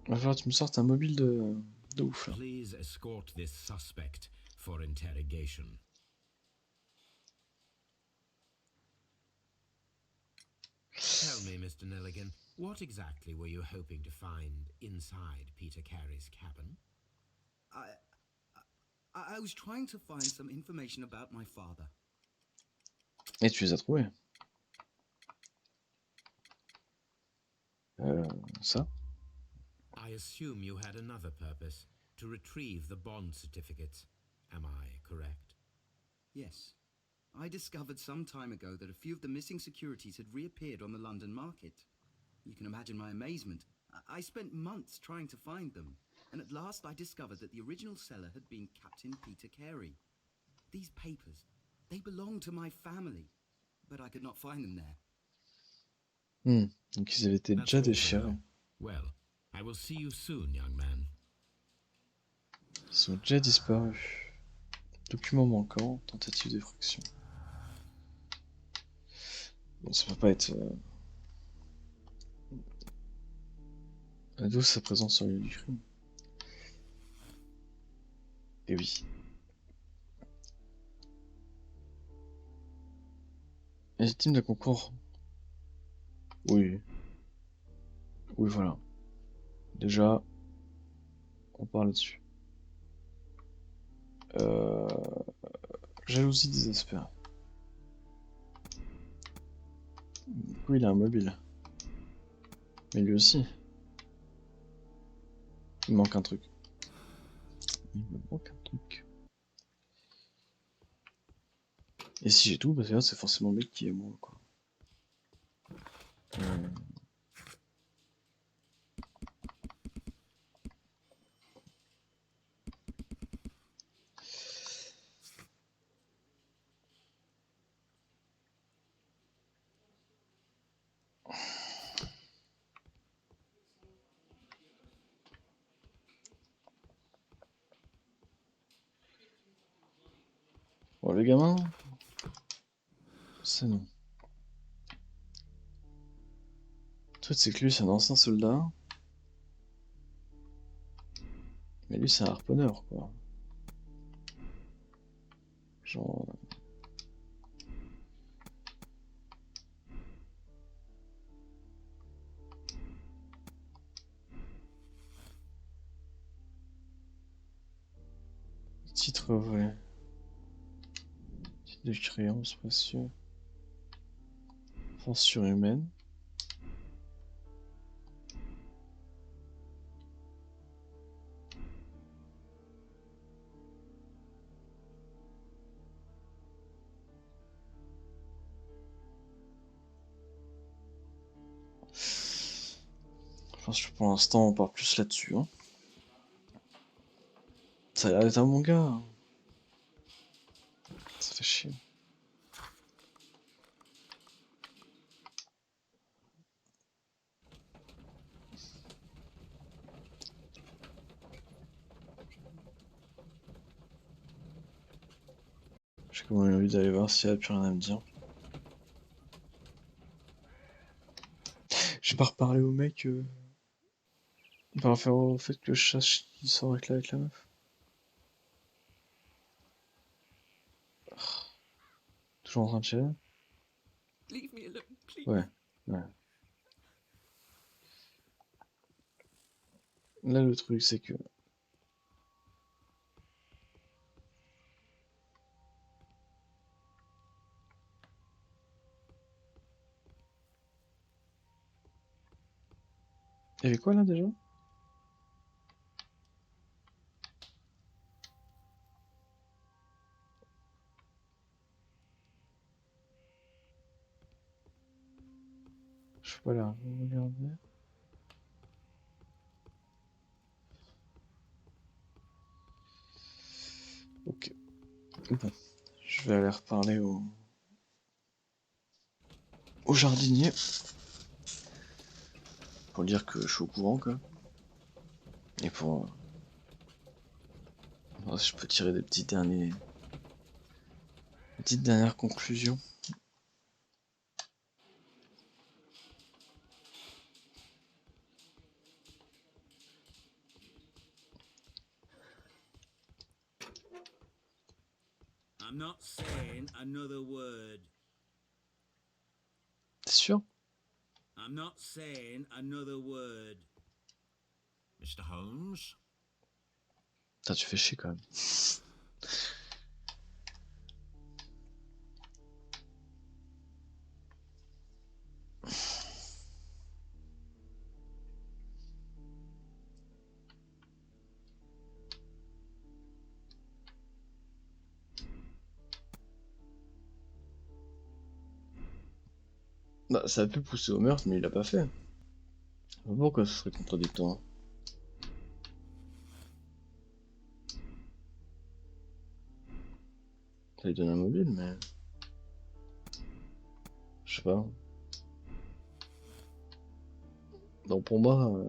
va falloir que tu me sortes un mobile de ouf là.
Please escort this suspect for interrogation. Tell me, Mr. Nelligan, what exactly were you hoping to find inside Peter Carey's cabin?
I was trying to find some information about my father.
Et tu les as trouvés. Ça?
I assume you had another purpose, to retrieve the bond certificates. Am I correct?
Yes. I discovered some time ago that a few of the missing securities had reappeared on the London market. You can imagine my amazement. I spent months trying to find them, and at last I discovered that the original seller had been Captain Peter Carey. These papers, they belong to my family, but I could not find them there.
Donc ils avaient été déjà déchirés.
Well, I will see you soon, young man.
Ils sont déjà disparus. Document manquant, tentative d'effraction. Bon, ça peut pas être... D'où sa présence sur le lieu du crime. Et oui. Légitime de concours. Oui. Oui, voilà. Déjà, on parle là-dessus. Jalousie désespère. Du coup, il a un mobile. Mais lui aussi. Il manque un truc. Il me manque un truc. Et si j'ai tout, parce que là, c'est forcément le mec qui est moi, quoi. Bon, le gamin, c'est non. Le truc, c'est que lui, c'est un ancien soldat. Mais lui, c'est un harponneur, quoi. Genre... Titre vrai. Titre de créance précieux. Force surhumaine. Je pense que pour l'instant, on part plus là-dessus. Hein. Ça a l'air d'être un bon gars. Hein. Ça fait chier. J'ai quand même envie d'aller voir s'il n'y a plus rien à me dire. J'ai pas reparlé au mec par rapport au fait que je sache qu'il sort avec la meuf. Toujours en train de chialer.
Leave me alone, please.
Ouais, ouais. Là, le truc, c'est que... Il y avait quoi, là, déjà? Je peux pas la regarder. Ok. Bon. Je vais aller reparler au jardinier. Pour dire que je suis au courant, quoi. Et pour... voir si je peux tirer des petites dernières conclusions.
I'm not saying another word.
T'es sûr?
I'm not saying another word.
Mr. Holmes?
Putain, tu fais chier, quand même. Bah, ça a pu pousser au meurtre, mais il l'a pas fait. Pourquoi ce serait contradictoire? Ça lui donne un mobile, mais... Je sais pas. Donc pour moi...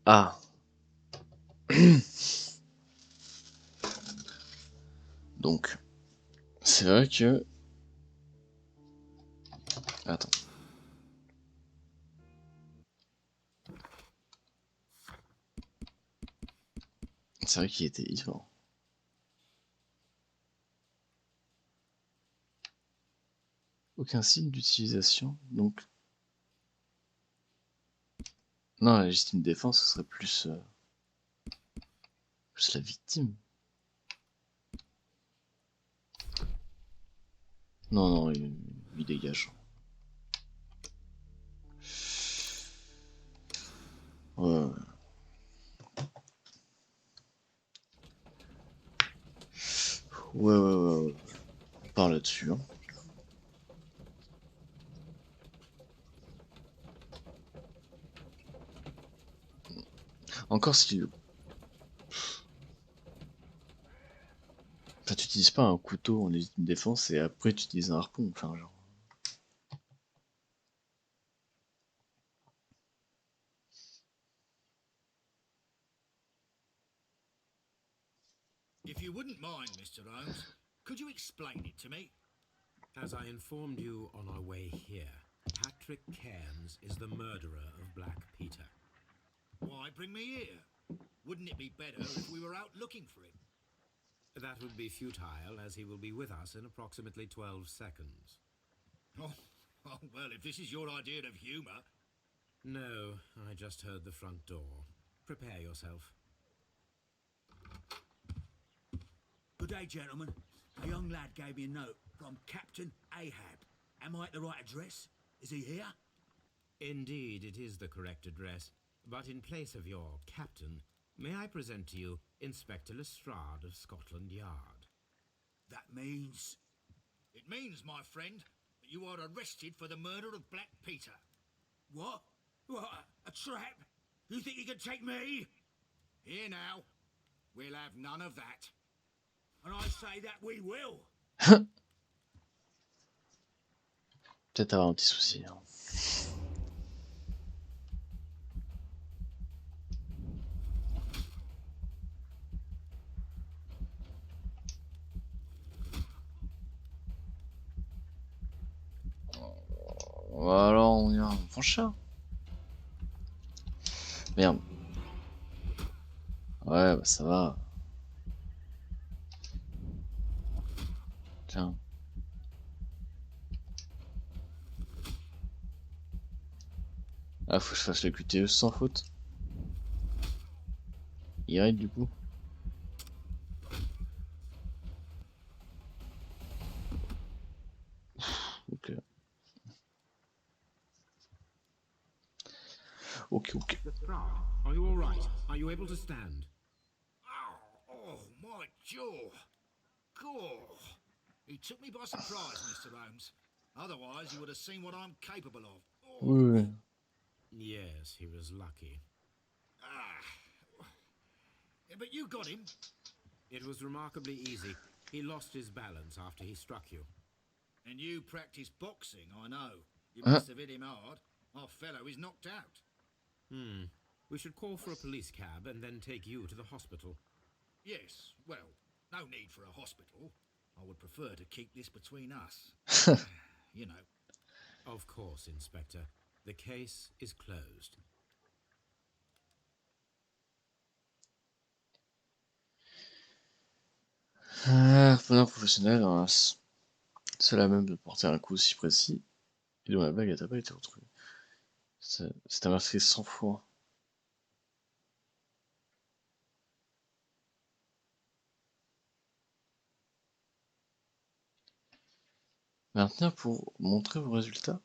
Ah. Donc, c'est vrai que... Attends. C'est vrai qu'il était ivre. Aucun signe d'utilisation, donc... Non, la légitime défense, ce serait plus la victime. Non, non, il dégage. Ouais. Ouais. On part là-dessus. Hein. Encore si... Enfin, tu utilises pas un couteau en légitime défense et après tu utilises un harpon. Enfin, genre...
If you wouldn't mind, Mr. Holmes, could you explain it to me?
As I informed you on our way here, Patrick Cairns is the murderer of Black Peter.
Why bring me here? Wouldn't it be better if we were out looking for him?
That would be futile, as he will be with us in approximately 12 seconds.
Oh, well, if this is your idea of humour...
No, I just heard the front door. Prepare yourself.
Good day, gentlemen. A young lad gave me a note from Captain Ahab. Am I at the right address? Is he here?
Indeed, it is the correct address. But in place of your captain, may I present to you Inspector Lestrade of Scotland Yard?
That means...
It means, my friend, that you are arrested for the murder of Black Peter.
What? What? A trap? You think you can take me?
Here now. We'll have none of that.
And I say that we will.
Peut-être avoir un petit souci. Hein. Alors, on ira en chat. Merde. Ouais, bah ça va. Tiens. Ah, faut que je fasse le QTE sans faute. Il raid du coup. Ok. Ok.
Lestrade, are you all right? Are you able to stand?
Oh, my jaw. Gore. He took me by surprise, Mr. Holmes. Otherwise, you would have seen what I'm capable of. Oh.
Oui.
Yes, he was lucky.
Yeah, but you got him.
It was remarkably easy. He lost his balance after he struck you.
And you practice boxing, I know. You must have hit him hard. Our fellow is knocked out.
We should call for a police cab and then take you to the hospital.
Yes, well, no need for a hospital. I would prefer to keep this between us. You know.
Of course, Inspector. The case is closed.
Revenant professionnel, hein, c'est la même de porter un coup si précis et dont la bague n'a pas été retrouvée. C'est un meurtrier sans foi. Maintenir pour montrer vos résultats.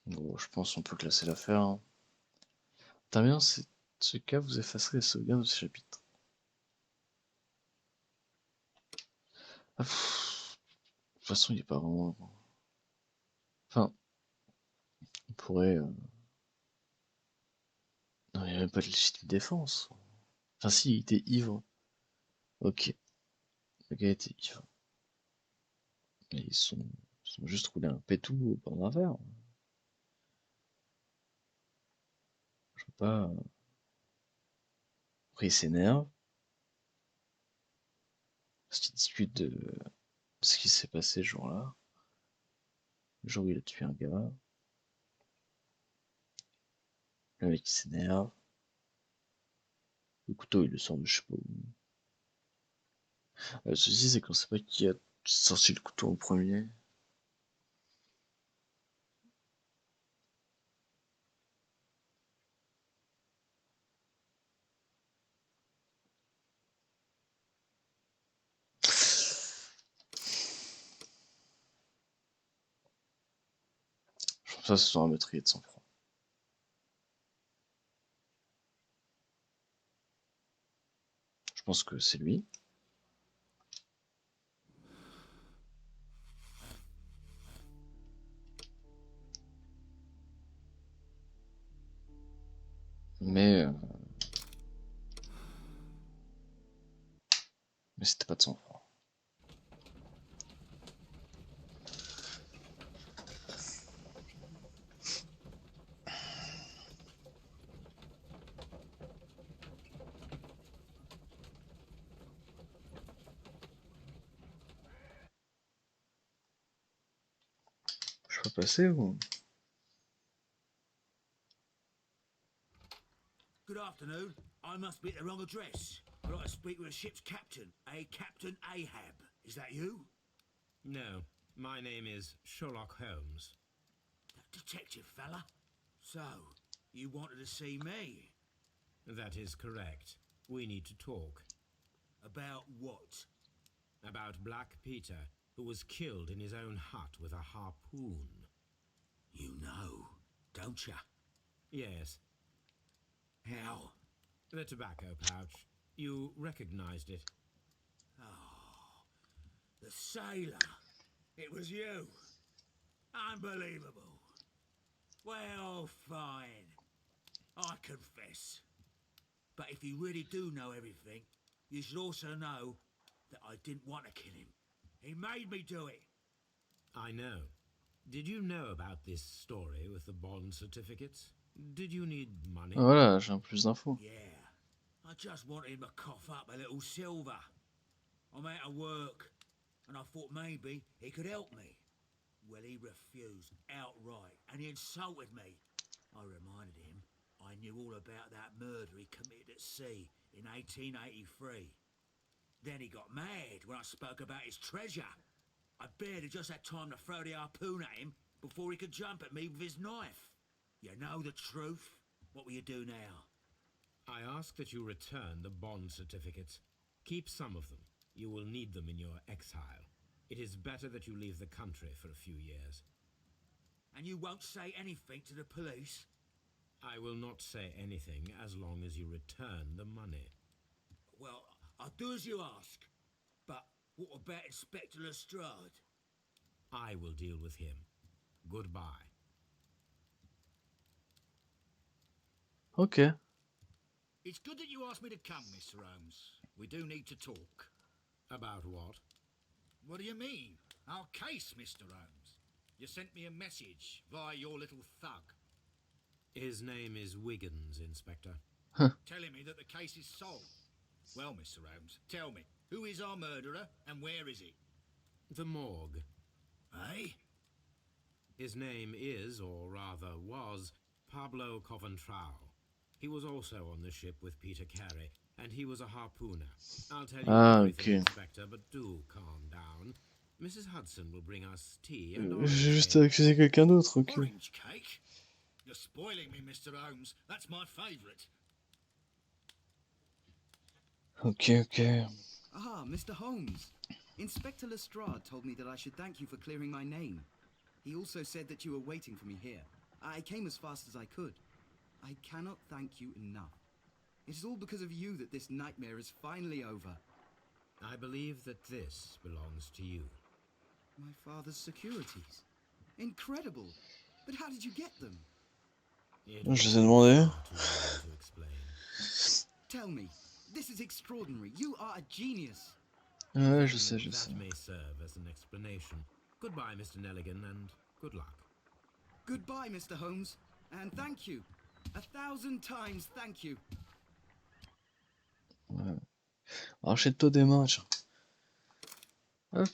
Bon, je pense qu'on peut classer l'affaire. Hein. Terminant ce cas, vous effacerez les sauvegardes de ce chapitre. Ah, de toute façon, il n'est pas vraiment... Enfin, on pourrait... Non, il n'y a même pas de légitime défense. Enfin, si, il était ivre. Ok. Le gars était ivre. Et ils sont juste roulés un pétou au bord d'un verre. Je sais pas. Après, ils s'énervent. Parce qu'ils discutent de ce qui s'est passé ce jour-là. Le jour où il a tué un gars. Le mec il s'énerve. Le couteau il le sort de je sais pas où. Le souci c'est qu'on sait pas qui a sorti le couteau en premier. Je pense pas que ce soit un meurtrier de sang-froid. Je pense que c'est lui. Mais c'était pas de sang-froid. Je peux passer ou...
Good afternoon. I must be at the wrong address. I'd like to speak with a ship's captain, a Captain Ahab. Is that you?
No, my name is Sherlock Holmes.
That detective fella? So, you wanted to see me?
That is correct. We need to talk.
About what?
About Black Peter, who was killed in his own hut with a harpoon.
You know, don't ya?
Yes.
How?
The tobacco pouch. You recognized it.
Oh, the sailor. It was you. Unbelievable. Well, fine. I confess. But if you really do know everything, you should also know that I didn't want to kill him. He made me do it.
I know. Did you know about this story with the bond certificates? Did you need money?
Voilà, j'ai un peu plus d'infos.
Yeah. I just wanted him to cough up a little silver. I'm out of work, and I thought maybe he could help me. Well, he refused outright, and he insulted me. I reminded him I knew all about that murder he committed at sea in 1883. Then he got mad when I spoke about his treasure. I barely just had time to throw the harpoon at him before he could jump at me with his knife. You know the truth. What will you do now?
I ask that you return the bond certificates. Keep some of them. You will need them in your exile. It is better that you leave the country for a few years.
And you won't say anything to the police?
I will not say anything as long as you return the money.
Well, I'll do as you ask. But what about Inspector Lestrade?
I will deal with him. Goodbye.
Ok.
It's good that you asked me to come, Mr. Holmes. We do need to talk.
About what?
What do you mean? Our case, Mr. Holmes. You sent me a message via your little thug.
His name is Wiggins, Inspector.
Telling me that the case is solved. Well, Mr. Holmes, tell me, who is our murderer and where is he?
The morgue.
Eh?
His name is, or rather was, Pablo Coventral. He was also on the ship with Peter Carey, and he was a harpooner. I'll tell you everything, Inspector, but do calm down. Mrs. Hudson will bring us tea and orange
J'ai juste
cake.
accusé quelqu'un d'autre, ok.
Orange cake? You're spoiling me, Mr. Holmes. That's my favourite.
Ok.
Ah, Mr. Holmes. Inspector Lestrade told me that I should thank you for clearing my name. He also said that you were waiting for me here. I came as fast as I could. I cannot thank you enough. It is all because of you that this nightmare is finally over.
I believe that this belongs to you.
My father's securities. Incredible. But how did you get them?
It
Je les ai
would be
demandé.
far too long to explain.
Tell me. This is extraordinary. You are a genius.
Ouais, je
Then
sais.
that may serve as an explanation. Goodbye, Mr. Nelligan, and good luck.
Goodbye, Mr. Holmes, and thank you. 1,000 times thank you.
Ouais. Achète-toi des matchs. Hop.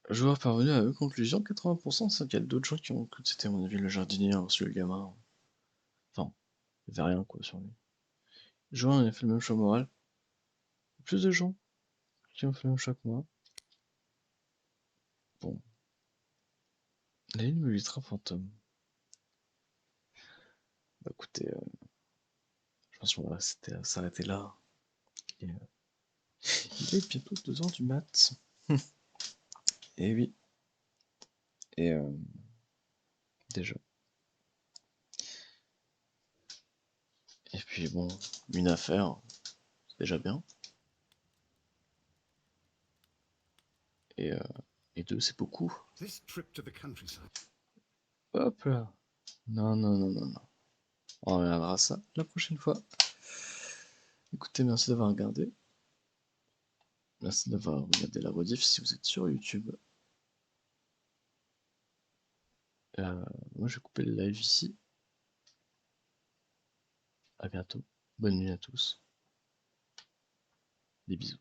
Joueur parvenu à eux conclusion, 80%, c'est qu'il y a d'autres gens qui ont cru que c'était à mon avis le jardinier, hein, celui le gamin. Enfin, il n'y avait rien quoi sur lui. Joueur a fait le même choix moral. Plus de gens qui ont fait le même choix que moi. Bon. La ligne ultra fantôme. Bah écoutez, je pense qu'on va s'arrêter là. Et, il est bientôt 2h du mat. Et oui. Et déjà. Et puis bon, une affaire, c'est déjà bien. Et deux, c'est beaucoup.
This trip to the countryside.
Hop là. Non. On reviendra à ça la prochaine fois. Écoutez, merci d'avoir regardé. Merci d'avoir regardé la rediff si vous êtes sur YouTube. Moi, je vais couper le live ici. À bientôt. Bonne nuit à tous. Des bisous.